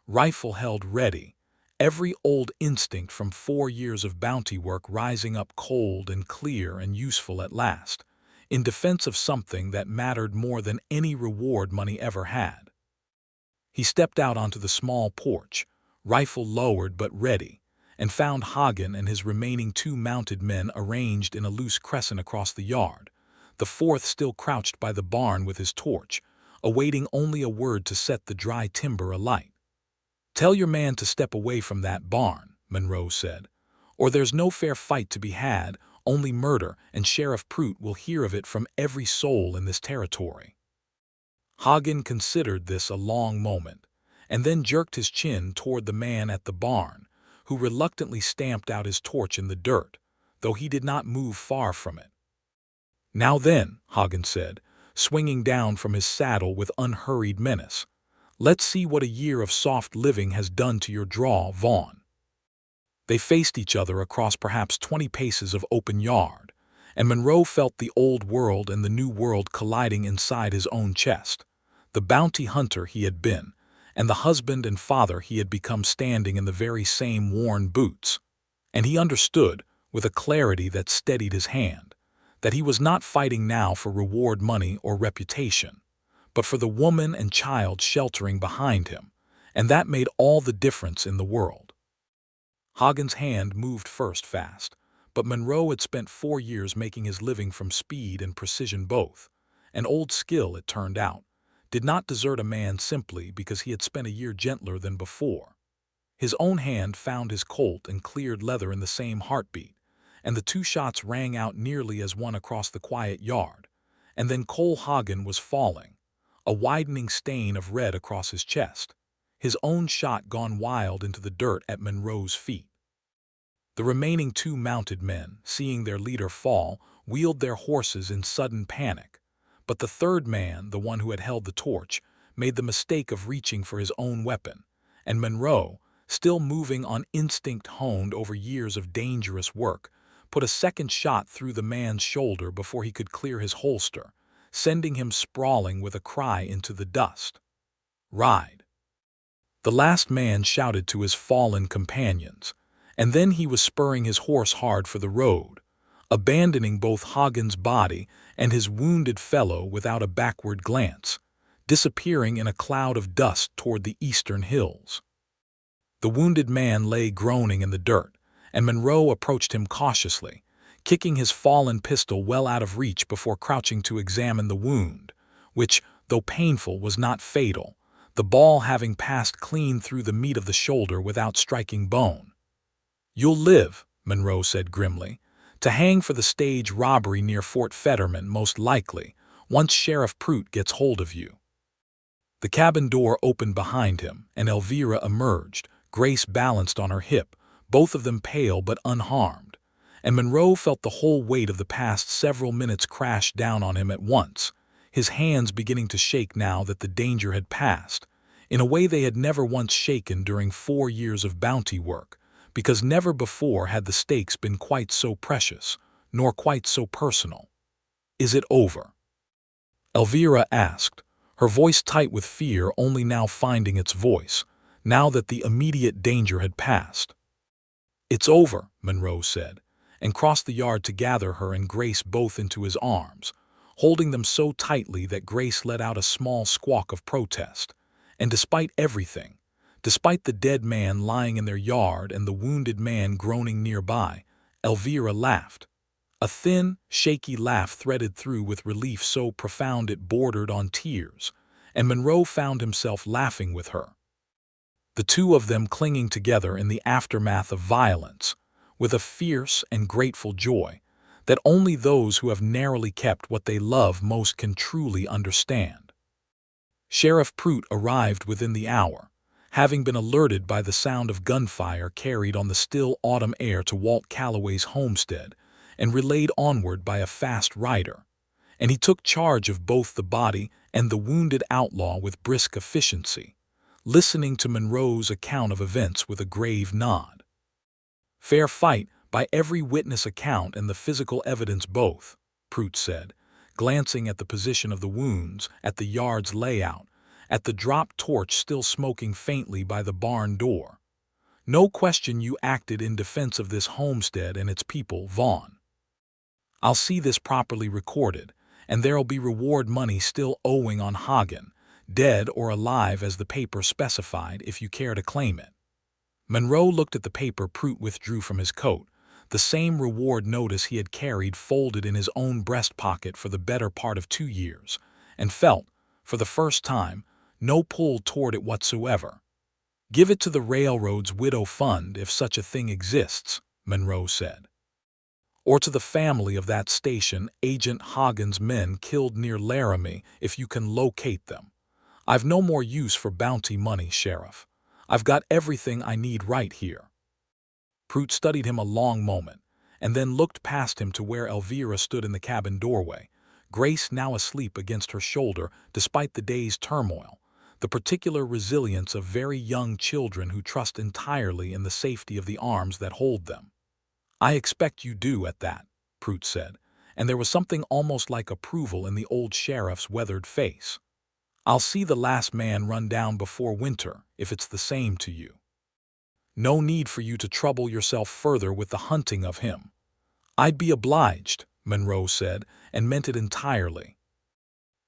rifle held ready, every old instinct from 4 years of bounty work rising up cold and clear and useful at last, in defense of something that mattered more than any reward money ever had. He stepped out onto the small porch, rifle lowered but ready, and found Hagen and his remaining 2 mounted men arranged in a loose crescent across the yard, the 4th still crouched by the barn with his torch, awaiting only a word to set the dry timber alight. "Tell your man to step away from that barn," Monroe said, "or there's no fair fight to be had, only murder, and Sheriff Prute will hear of it from every soul in this territory." Hagen considered this a long moment, and then jerked his chin toward the man at the barn, who reluctantly stamped out his torch in the dirt, though he did not move far from it. "Now then," Hagen said, swinging down from his saddle with unhurried menace, Let's see what a year of soft living has done to your draw, Vaughn." They faced each other across perhaps 20 paces of open yard, and Monroe felt the old world and the new world colliding inside his own chest. The bounty hunter he had been, and the husband and father he had become standing in the very same worn boots. And he understood, with a clarity that steadied his hand, that he was not fighting now for reward money or reputation, but for the woman and child sheltering behind him, and that made all the difference in the world. Hagen's hand moved first fast, but Monroe had spent 4 years making his living from speed and precision both. An old skill, it turned out, did not desert a man simply because he had spent a year gentler than before. His own hand found his Colt and cleared leather in the same heartbeat, and the 2 shots rang out nearly as one across the quiet yard. And then Cole Hagen was falling, a widening stain of red across his chest, his own shot gone wild into the dirt at Monroe's feet. The remaining 2 mounted men, seeing their leader fall, wheeled their horses in sudden panic. But the third man, the one who had held the torch, made the mistake of reaching for his own weapon, and Monroe, still moving on instinct honed over years of dangerous work, put a second shot through the man's shoulder before he could clear his holster, sending him sprawling with a cry into the dust. "Ride!" The last man shouted to his fallen companions, and then he was spurring his horse hard for the road, abandoning both Hagen's body and his wounded fellow without a backward glance, disappearing in a cloud of dust toward the eastern hills. The wounded man lay groaning in the dirt, and Monroe approached him cautiously, kicking his fallen pistol well out of reach before crouching to examine the wound, which, though painful, was not fatal, the ball having passed clean through the meat of the shoulder without striking bone. "You'll live," Monroe said grimly, "to hang for the stage robbery near Fort Fetterman, most likely, once Sheriff Prout gets hold of you." The cabin door opened behind him, and Elvira emerged, Grace balanced on her hip, both of them pale but unharmed, and Monroe felt the whole weight of the past several minutes crash down on him at once, his hands beginning to shake now that the danger had passed, in a way they had never once shaken during 4 years of bounty work, because never before had the stakes been quite so precious, nor quite so personal. "Is it over?" Elvira asked, her voice tight with fear only now finding its voice, now that the immediate danger had passed. "It's over," Monroe said, and crossed the yard to gather her and Grace both into his arms, holding them so tightly that Grace let out a small squawk of protest. And despite everything, despite the dead man lying in their yard and the wounded man groaning nearby, Elvira laughed. A thin, shaky laugh threaded through with relief so profound it bordered on tears, and Monroe found himself laughing with her. The 2 of them clinging together in the aftermath of violence, with a fierce and grateful joy that only those who have narrowly kept what they love most can truly understand. Sheriff Prout arrived within the hour, having been alerted by the sound of gunfire carried on the still autumn air to Walt Calloway's homestead and relayed onward by a fast rider, and he took charge of both the body and the wounded outlaw with brisk efficiency, listening to Monroe's account of events with a grave nod. "Fair fight by every witness account and the physical evidence both," Prout said, glancing at the position of the wounds, at the yard's layout, at the dropped torch still smoking faintly by the barn door. "No question you acted in defense of this homestead and its people, Vaughn. I'll see this properly recorded, and there'll be reward money still owing on Hagen, dead or alive as the paper specified, if you care to claim it." Monroe looked at the paper Prout withdrew from his coat, the same reward notice he had carried folded in his own breast pocket for the better part of 2 years, and felt, for the first time, no pull toward it whatsoever. "Give it to the railroad's widow fund if such a thing exists," Monroe said. "Or to the family of that station Agent Hagen's men killed near Laramie if you can locate them. I've no more use for bounty money, Sheriff. I've got everything I need right here." Prout studied him a long moment, and then looked past him to where Elvira stood in the cabin doorway, Grace now asleep against her shoulder despite the day's turmoil, the particular resilience of very young children who trust entirely in the safety of the arms that hold them. "I expect you do at that," Prout said, and there was something almost like approval in the old sheriff's weathered face. "I'll see the last man run down before winter, if it's the same to you. No need for you to trouble yourself further with the hunting of him." "I'd be obliged," Monroe said, and meant it entirely.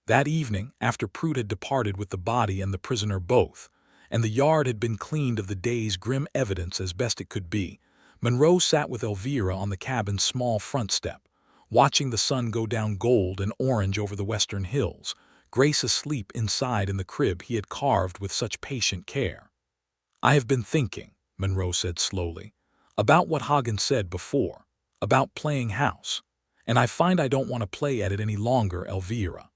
That evening, after Prout had departed with the body and the prisoner both, and the yard had been cleaned of the day's grim evidence as best it could be, Monroe sat with Elvira on the cabin's small front step, watching the sun go down gold and orange over the western hills, Grace asleep inside in the crib he had carved with such patient care. "I have been thinking," Monroe said slowly, "about what Hagen said before, about playing house, and I find I don't want to play at it any longer, Elvira.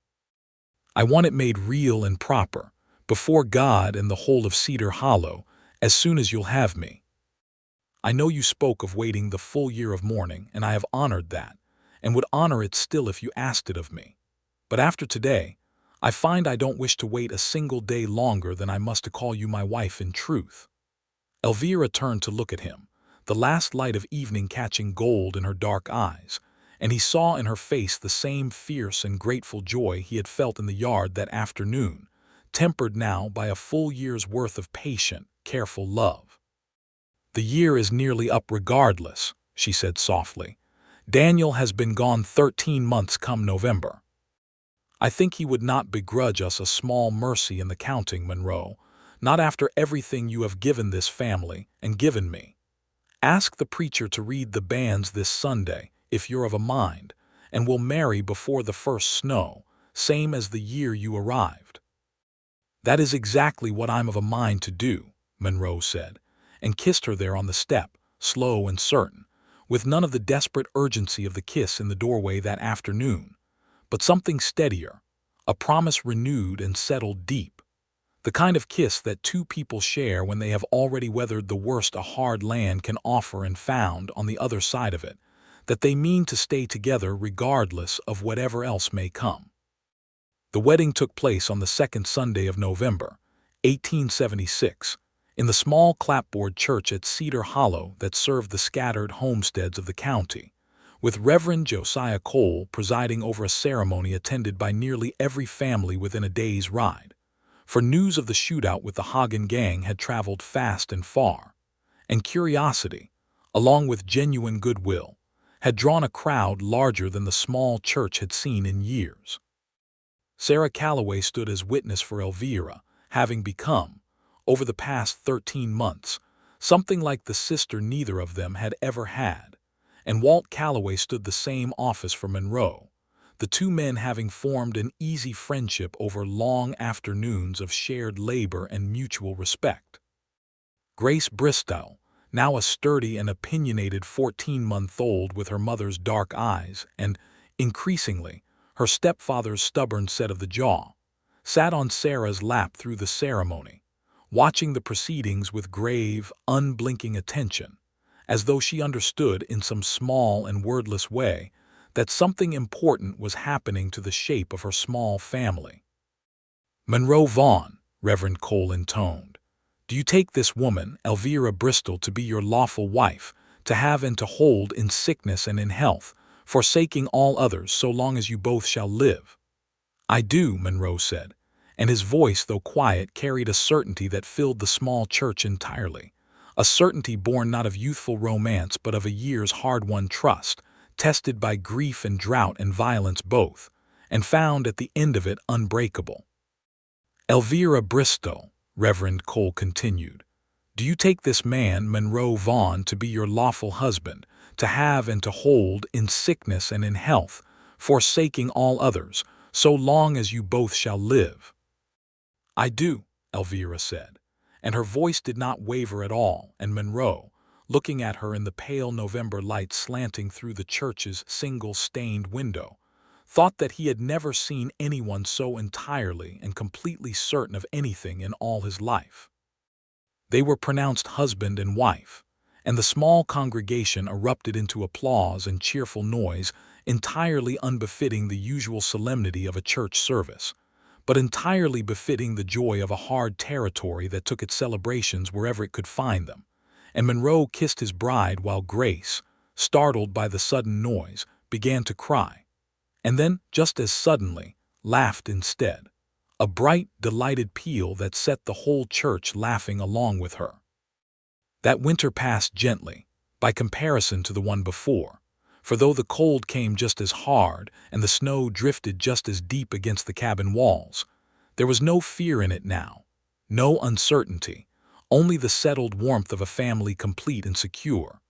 I want it made real and proper, before God and the whole of Cedar Hollow, as soon as you'll have me. I know you spoke of waiting the full year of mourning, and I have honored that, and would honor it still if you asked it of me. But after today, I find I don't wish to wait a single day longer than I must to call you my wife in truth." Elvira turned to look at him, the last light of evening catching gold in her dark eyes, and he saw in her face the same fierce and grateful joy he had felt in the yard that afternoon, tempered now by a full year's worth of patient, careful love. "The year is nearly up regardless," she said softly. "Daniel has been gone 13 months come November. I think he would not begrudge us a small mercy in the counting, Monroe, not after everything you have given this family and given me. Ask the preacher to read the banns this Sunday, if you're of a mind, and we'll marry before the first snow, same as the year you arrived." "That is exactly what I'm of a mind to do," Monroe said, and kissed her there on the step, slow and certain, with none of the desperate urgency of the kiss in the doorway that afternoon, but something steadier, a promise renewed and settled deep, the kind of kiss that two people share when they have already weathered the worst a hard land can offer and found on the other side of it, that they mean to stay together regardless of whatever else may come. The wedding took place on the second Sunday of November, 1876, in the small clapboard church at Cedar Hollow that served the scattered homesteads of the county, with Reverend Josiah Cole presiding over a ceremony attended by nearly every family within a day's ride. For news of the shootout with the Hagen gang had traveled fast and far, and curiosity, along with genuine goodwill, had drawn a crowd larger than the small church had seen in years. Sarah Calloway stood as witness for Elvira, having become, over the past 13 months, something like the sister neither of them had ever had, and Walt Calloway stood the same office for Monroe, the two men having formed an easy friendship over long afternoons of shared labor and mutual respect. Grace Bristow, now a sturdy and opinionated 14-month-old with her mother's dark eyes and, increasingly, her stepfather's stubborn set of the jaw, sat on Sarah's lap through the ceremony, watching the proceedings with grave, unblinking attention, as though she understood in some small and wordless way that something important was happening to the shape of her small family. "Monroe Vaughn," Reverend Cole intoned, "do you take this woman, Elvira Bristol, to be your lawful wife, to have and to hold in sickness and in health, forsaking all others so long as you both shall live?" "I do," Monroe said, and his voice, though quiet, carried a certainty that filled the small church entirely, a certainty born not of youthful romance but of a year's hard-won trust, tested by grief and drought and violence both, and found at the end of it unbreakable. "Elvira Bristol," Reverend Cole continued, "do you take this man, Monroe Vaughn, to be your lawful husband, to have and to hold in sickness and in health, forsaking all others, so long as you both shall live?" "I do," Elvira said, and her voice did not waver at all, and Monroe, looking at her in the pale November light slanting through the church's single-stained window, thought that he had never seen anyone so entirely and completely certain of anything in all his life. They were pronounced husband and wife, and the small congregation erupted into applause and cheerful noise entirely unbefitting the usual solemnity of a church service, but entirely befitting the joy of a hard territory that took its celebrations wherever it could find them. And Monroe kissed his bride while Grace, startled by the sudden noise, began to cry, and then, just as suddenly, laughed instead. A bright, delighted peal that set the whole church laughing along with her. That winter passed gently, by comparison to the one before, for though the cold came just as hard and the snow drifted just as deep against the cabin walls, there was no fear in it now, no uncertainty, only the settled warmth of a family complete and secure.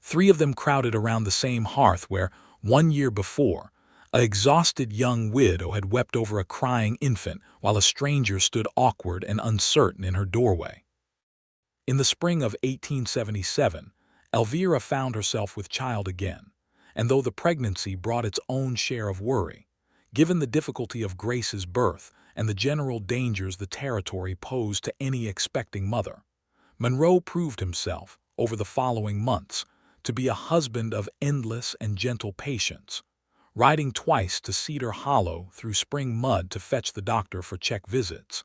3 of them crowded around the same hearth where, 1 year before, an exhausted young widow had wept over a crying infant while a stranger stood awkward and uncertain in her doorway. In the spring of 1877, Elvira found herself with child again, and though the pregnancy brought its own share of worry, given the difficulty of Grace's birth and the general dangers the territory posed to any expecting mother, Monroe proved himself, over the following months, to be a husband of endless and gentle patience, riding twice to Cedar Hollow through spring mud to fetch the doctor for check visits,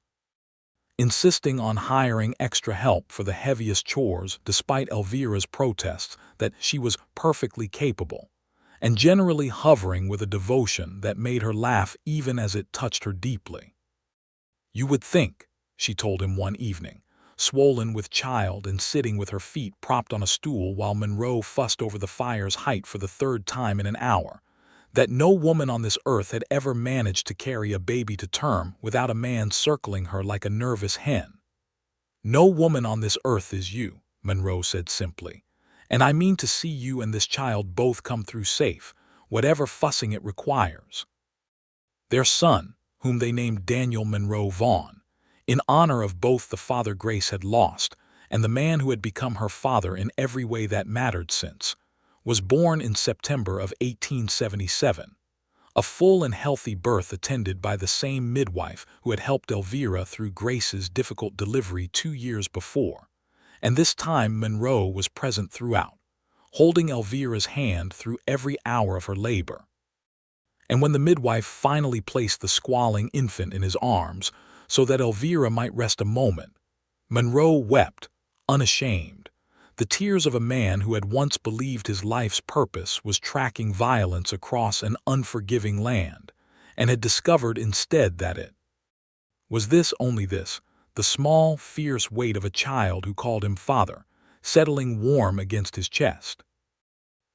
insisting on hiring extra help for the heaviest chores despite Elvira's protests that she was perfectly capable, and generally hovering with a devotion that made her laugh even as it touched her deeply. "You would think," she told him one evening, swollen with child and sitting with her feet propped on a stool while Monroe fussed over the fire's height for the 3rd time in an hour, "that no woman on this earth had ever managed to carry a baby to term without a man circling her like a nervous hen." "No woman on this earth is you," Monroe said simply, "and I mean to see you and this child both come through safe, whatever fussing it requires." Their son, whom they named Daniel Monroe Vaughn, in honor of both the father Grace had lost and the man who had become her father in every way that mattered since, was born in September of 1877, a full and healthy birth attended by the same midwife who had helped Elvira through Grace's difficult delivery 2 years before, and this time Monroe was present throughout, holding Elvira's hand through every hour of her labor. And when the midwife finally placed the squalling infant in his arms so that Elvira might rest a moment, Monroe wept, unashamed, the tears of a man who had once believed his life's purpose was tracking violence across an unforgiving land, and had discovered instead that it was only this, the small, fierce weight of a child who called him father, settling warm against his chest.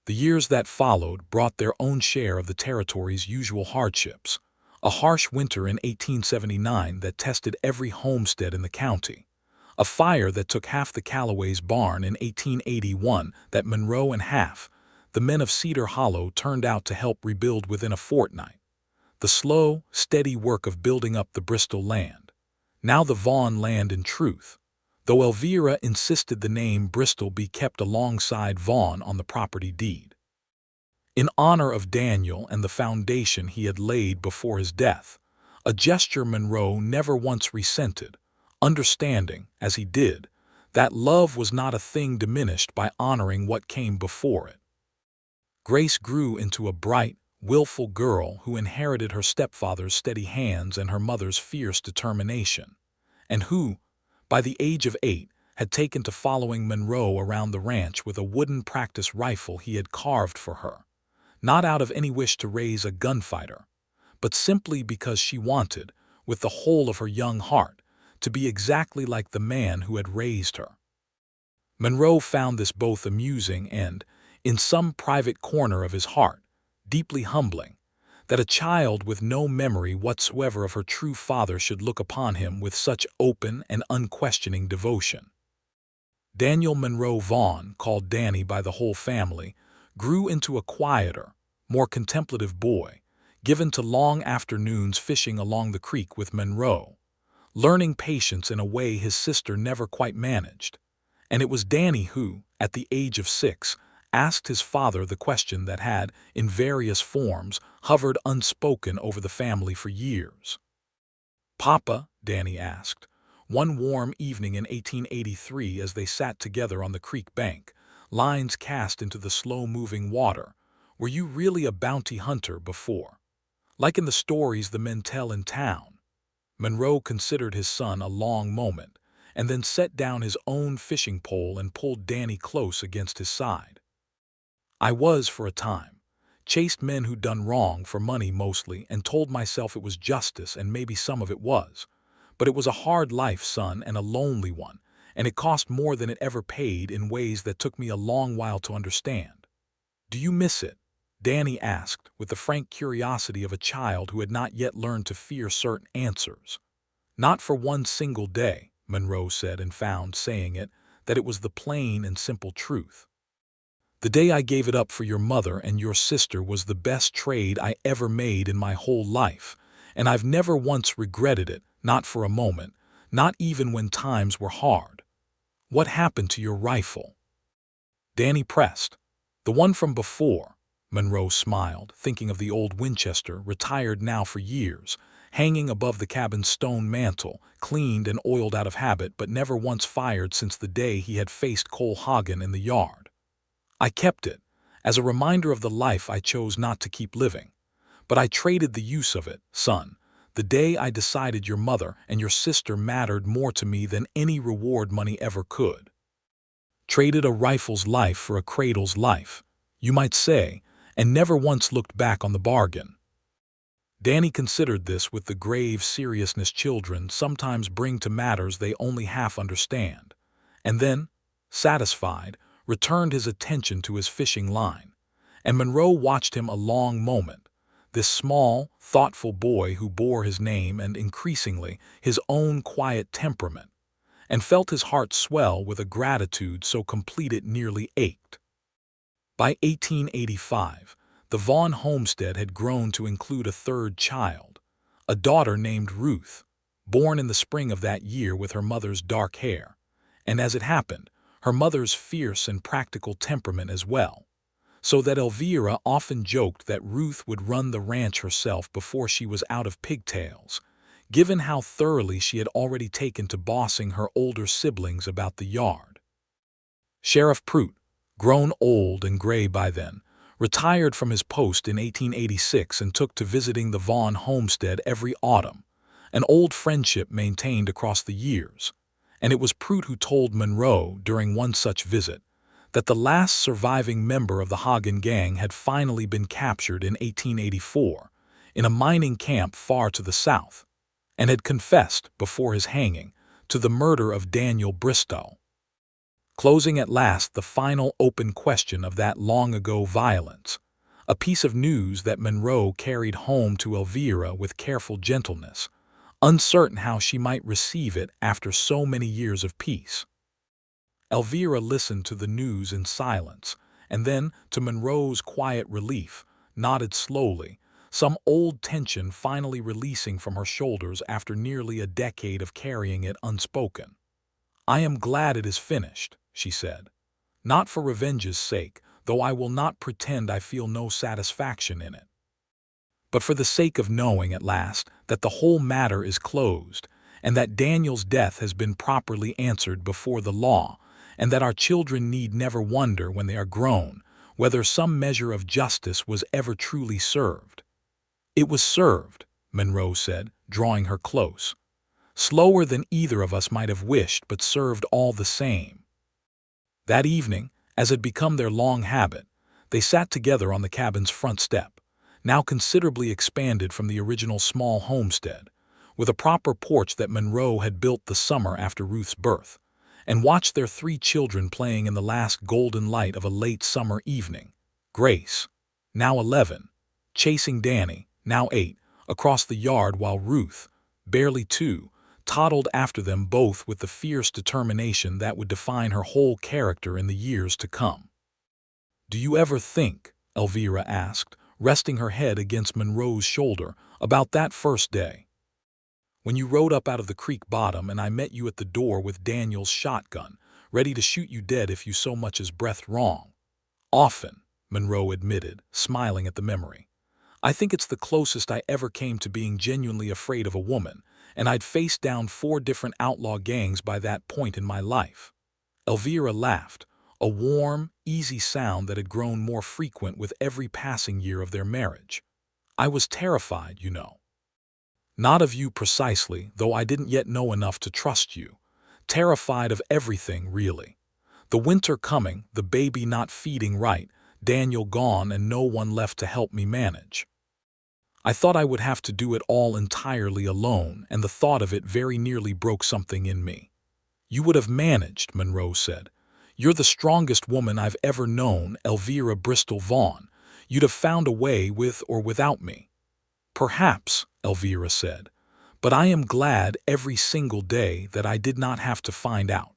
The years that followed brought their own share of the territory's usual hardships, a harsh winter in 1879 that tested every homestead in the county, a fire that took half the Callaway's barn in 1881 that Monroe and half, the men of Cedar Hollow, turned out to help rebuild within a fortnight, the slow, steady work of building up the Bristol land, now the Vaughn land in truth, though Elvira insisted the name Bristol be kept alongside Vaughn on the property deed. In honor of Daniel and the foundation he had laid before his death, a gesture Monroe never once resented, understanding, as he did, that love was not a thing diminished by honoring what came before it. Grace grew into a bright, willful girl who inherited her stepfather's steady hands and her mother's fierce determination, and who, by the age of 8, had taken to following Monroe around the ranch with a wooden practice rifle he had carved for her, not out of any wish to raise a gunfighter, but simply because she wanted, with the whole of her young heart, to be exactly like the man who had raised her. Monroe found this both amusing and, in some private corner of his heart, deeply humbling, that a child with no memory whatsoever of her true father should look upon him with such open and unquestioning devotion. Daniel Monroe Vaughn, called Danny by the whole family, grew into a quieter, more contemplative boy, given to long afternoons fishing along the creek with Monroe, learning patience in a way his sister never quite managed. And it was Danny who, at the age of 6, asked his father the question that had, in various forms, hovered unspoken over the family for years. "Papa," Danny asked, one warm evening in 1883 as they sat together on the creek bank, lines cast into the slow-moving water, "were you really a bounty hunter before? Like in the stories the men tell in town?" Monroe considered his son a long moment, and then set down his own fishing pole and pulled Danny close against his side. I was, for a time, chased men who'd done wrong for money mostly and told myself it was justice, and maybe some of it was. But it was a hard life, son, and a lonely one, and it cost more than it ever paid in ways that took me a long while to understand. Do you miss it? Danny asked, with the frank curiosity of a child who had not yet learned to fear certain answers. Not for one single day, Monroe said, and found, saying it, that it was the plain and simple truth. The day I gave it up for your mother and your sister was the best trade I ever made in my whole life, and I've never once regretted it, not for a moment, not even when times were hard. What happened to your rifle? Danny pressed. The one from before. Monroe smiled, thinking of the old Winchester, retired now for years, hanging above the cabin's stone mantel, cleaned and oiled out of habit but never once fired since the day he had faced Cole Hagen in the yard. I kept it, as a reminder of the life I chose not to keep living. But I traded the use of it, son, the day I decided your mother and your sister mattered more to me than any reward money ever could. Traded a rifle's life for a cradle's life, you might say, and never once looked back on the bargain. Danny considered this with the grave seriousness children sometimes bring to matters they only half understand, and then, satisfied, returned his attention to his fishing line. And Monroe watched him a long moment, this small, thoughtful boy who bore his name and, increasingly, his own quiet temperament, and felt his heart swell with a gratitude so complete it nearly ached. By 1885, the Vaughn homestead had grown to include a third child, a daughter named Ruth, born in the spring of that year with her mother's dark hair, and as it happened, her mother's fierce and practical temperament as well, so that Elvira often joked that Ruth would run the ranch herself before she was out of pigtails, given how thoroughly she had already taken to bossing her older siblings about the yard. Sheriff Prout, grown old and gray by then, retired from his post in 1886 and took to visiting the Vaughn homestead every autumn, an old friendship maintained across the years, and it was Prout who told Monroe during one such visit that the last surviving member of the Hagen gang had finally been captured in 1884 in a mining camp far to the south, and had confessed, before his hanging, to the murder of Daniel Bristow, closing at last the final open question of that long-ago violence, a piece of news that Monroe carried home to Elvira with careful gentleness, uncertain how she might receive it after so many years of peace. Elvira listened to the news in silence, and then, to Monroe's quiet relief, nodded slowly, some old tension finally releasing from her shoulders after nearly a decade of carrying it unspoken. "I am glad it is finished," she said. "Not for revenge's sake, though I will not pretend I feel no satisfaction in it, but for the sake of knowing at last that the whole matter is closed, and that Daniel's death has been properly answered before the law, and that our children need never wonder when they are grown whether some measure of justice was ever truly served." "It was served," Monroe said, drawing her close. "Slower than either of us might have wished, but served all the same." That evening, as had become their long habit, they sat together on the cabin's front step, now considerably expanded from the original small homestead, with a proper porch that Monroe had built the summer after Ruth's birth, and watched their 3 children playing in the last golden light of a late summer evening. Grace, now 11, chasing Danny, now 8, across the yard, while Ruth, barely 2, toddled after them both with the fierce determination that would define her whole character in the years to come. "Do you ever think," Elvira asked, resting her head against Monroe's shoulder, "about that first day, when you rode up out of the creek bottom and I met you at the door with Daniel's shotgun, ready to shoot you dead if you so much as breathed wrong?" "Often," Monroe admitted, smiling at the memory. "I think it's the closest I ever came to being genuinely afraid of a woman, and I'd faced down 4 different outlaw gangs by that point in my life." Elvira laughed, a warm, easy sound that had grown more frequent with every passing year of their marriage. "I was terrified, you know." Not of you precisely, though I didn't yet know enough to trust you. Terrified of everything, really. The winter coming, the baby not feeding right, Daniel gone and no one left to help me manage. I thought I would have to do it all entirely alone, and the thought of it very nearly broke something in me. You would have managed, Monroe said. You're the strongest woman I've ever known, Elvira Bristol Vaughn. You'd have found a way with or without me. Perhaps, Elvira said, but I am glad every single day that I did not have to find out.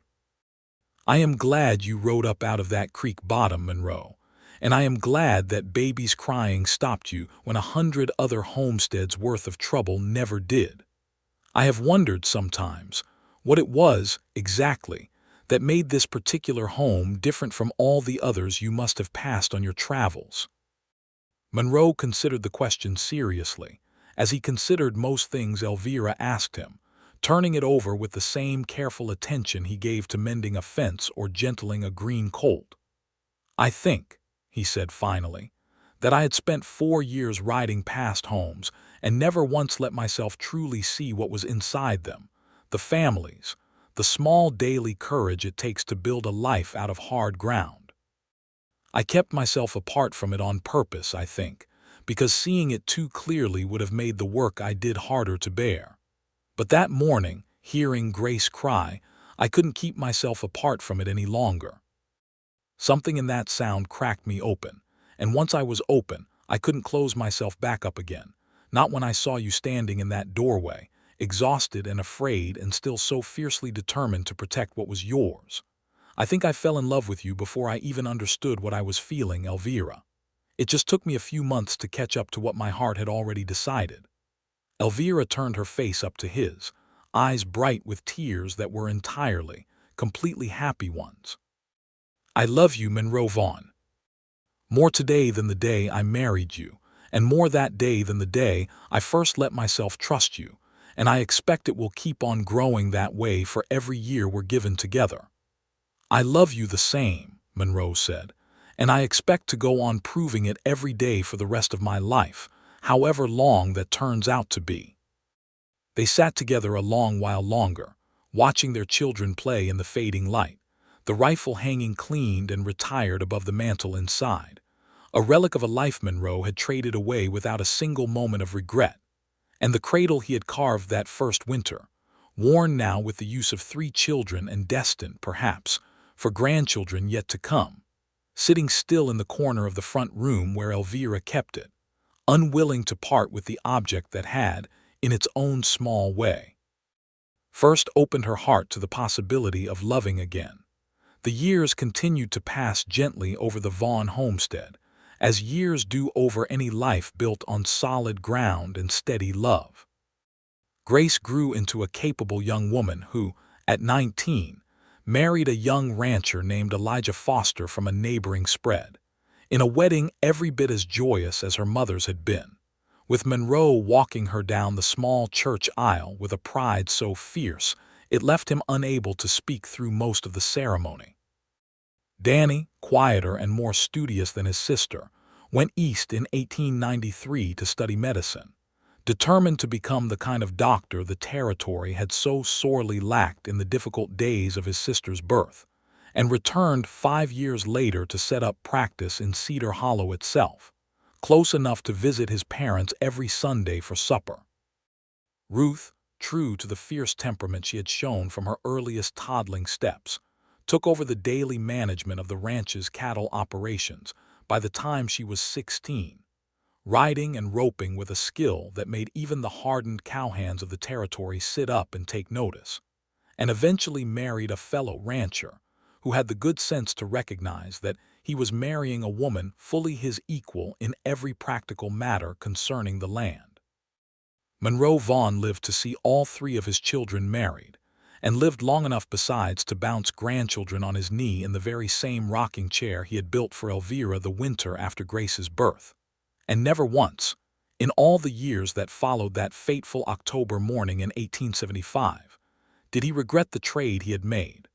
I am glad you rode up out of that creek bottom, Monroe, and I am glad that baby's crying stopped you when 100 other homesteads worth of trouble never did. I have wondered sometimes what it was, exactly, that made this particular home different from all the others you must have passed on your travels. Monroe considered the question seriously, as he considered most things Elvira asked him, turning it over with the same careful attention he gave to mending a fence or gentling a green colt. I think, he said finally, that I had spent 4 years riding past homes and never once let myself truly see what was inside them, the families, the small daily courage it takes to build a life out of hard ground. I kept myself apart from it on purpose, I think, because seeing it too clearly would have made the work I did harder to bear. But that morning, hearing Grace cry, I couldn't keep myself apart from it any longer. Something in that sound cracked me open, and once I was open, I couldn't close myself back up again, not when I saw you standing in that doorway, exhausted and afraid and still so fiercely determined to protect what was yours. I think I fell in love with you before I even understood what I was feeling, Elvira. It just took me a few months to catch up to what my heart had already decided. Elvira turned her face up to his, eyes bright with tears that were entirely, completely happy ones. I love you, Monroe Vaughn. More today than the day I married you, and more that day than the day I first let myself trust you, and I expect it will keep on growing that way for every year we're given together. I love you the same, Monroe said, and I expect to go on proving it every day for the rest of my life, however long that turns out to be. They sat together a long while longer, watching their children play in the fading light, the rifle hanging cleaned and retired above the mantel inside, a relic of a life Monroe had traded away without a single moment of regret, and the cradle he had carved that first winter, worn now with the use of 3 children and destined, perhaps, for grandchildren yet to come, sitting still in the corner of the front room where Elvira kept it, unwilling to part with the object that had, in its own small way, first opened her heart to the possibility of loving again. The years continued to pass gently over the Vaughn homestead, as years do over any life built on solid ground and steady love. Grace grew into a capable young woman who, at 19, married a young rancher named Elijah Foster from a neighboring spread, in a wedding every bit as joyous as her mother's had been, with Monroe walking her down the small church aisle with a pride so fierce it left him unable to speak through most of the ceremony. Danny, quieter and more studious than his sister, went east in 1893 to study medicine, determined to become the kind of doctor the territory had so sorely lacked in the difficult days of his sister's birth, and returned 5 years later to set up practice in Cedar Hollow itself, close enough to visit his parents every Sunday for supper. Ruth, true to the fierce temperament she had shown from her earliest toddling steps, took over the daily management of the ranch's cattle operations by the time she was 16, riding and roping with a skill that made even the hardened cowhands of the territory sit up and take notice, and eventually married a fellow rancher who had the good sense to recognize that he was marrying a woman fully his equal in every practical matter concerning the land. Monroe Vaughn lived to see all 3 of his children married, and lived long enough besides to bounce grandchildren on his knee in the very same rocking chair he had built for Elvira the winter after Grace's birth. And never once, in all the years that followed that fateful October morning in 1875, did he regret the trade he had made,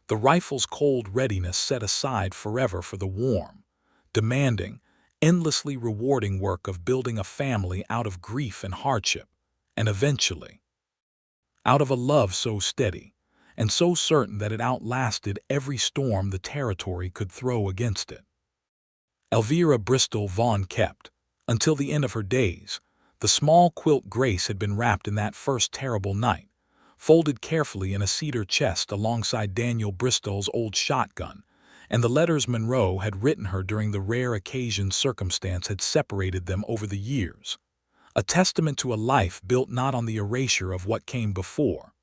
the rifle's cold readiness set aside forever for the warm, demanding, endlessly rewarding work of building a family out of grief and hardship, and eventually, out of a love so steady and so certain that it outlasted every storm the territory could throw against it. Elvira Bristol Vaughn kept, until the end of her days, the small quilt Grace had been wrapped in that first terrible night, folded carefully in a cedar chest alongside Daniel Bristol's old shotgun, and the letters Monroe had written her during the rare occasion circumstance had separated them over the years, a testament to a life built not on the erasure of what came before,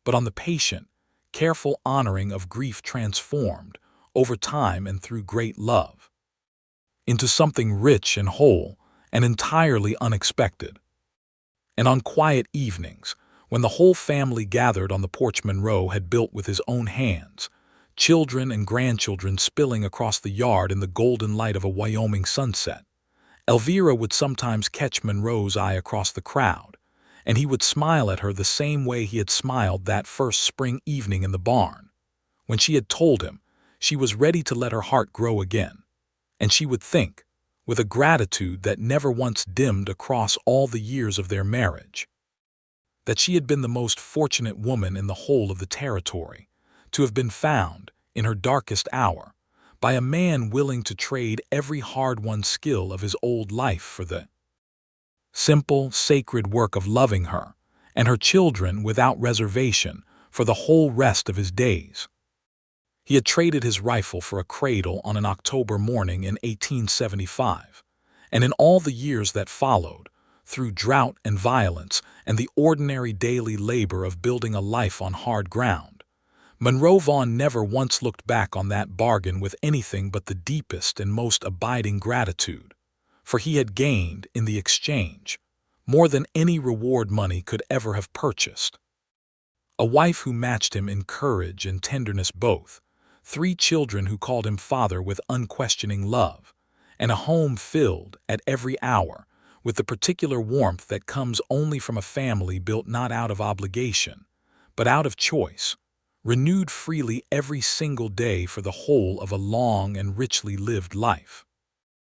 but on the patient, careful honoring of grief transformed, over time and through great love, into something rich and whole and entirely unexpected. And on quiet evenings, when the whole family gathered on the porch Monroe had built with his own hands, children and grandchildren spilling across the yard in the golden light of a Wyoming sunset, Elvira would sometimes catch Monroe's eye across the crowd, and he would smile at her the same way he had smiled that first spring evening in the barn, when she had told him she was ready to let her heart grow again, and she would think, with a gratitude that never once dimmed across all the years of their marriage, that she had been the most fortunate woman in the whole of the territory, to have been found, in her darkest hour, by a man willing to trade every hard-won skill of his old life for the simple, sacred work of loving her and her children without reservation for the whole rest of his days. He had traded his rifle for a cradle on an October morning in 1875, and in all the years that followed, through drought and violence and the ordinary daily labor of building a life on hard ground, Monroe Vaughn never once looked back on that bargain with anything but the deepest and most abiding gratitude, for he had gained, in the exchange, more than any reward money could ever have purchased. A wife who matched him in courage and tenderness both, 3 children who called him father with unquestioning love, and a home filled, at every hour, with the particular warmth that comes only from a family built not out of obligation, but out of choice, renewed freely every single day for the whole of a long and richly lived life.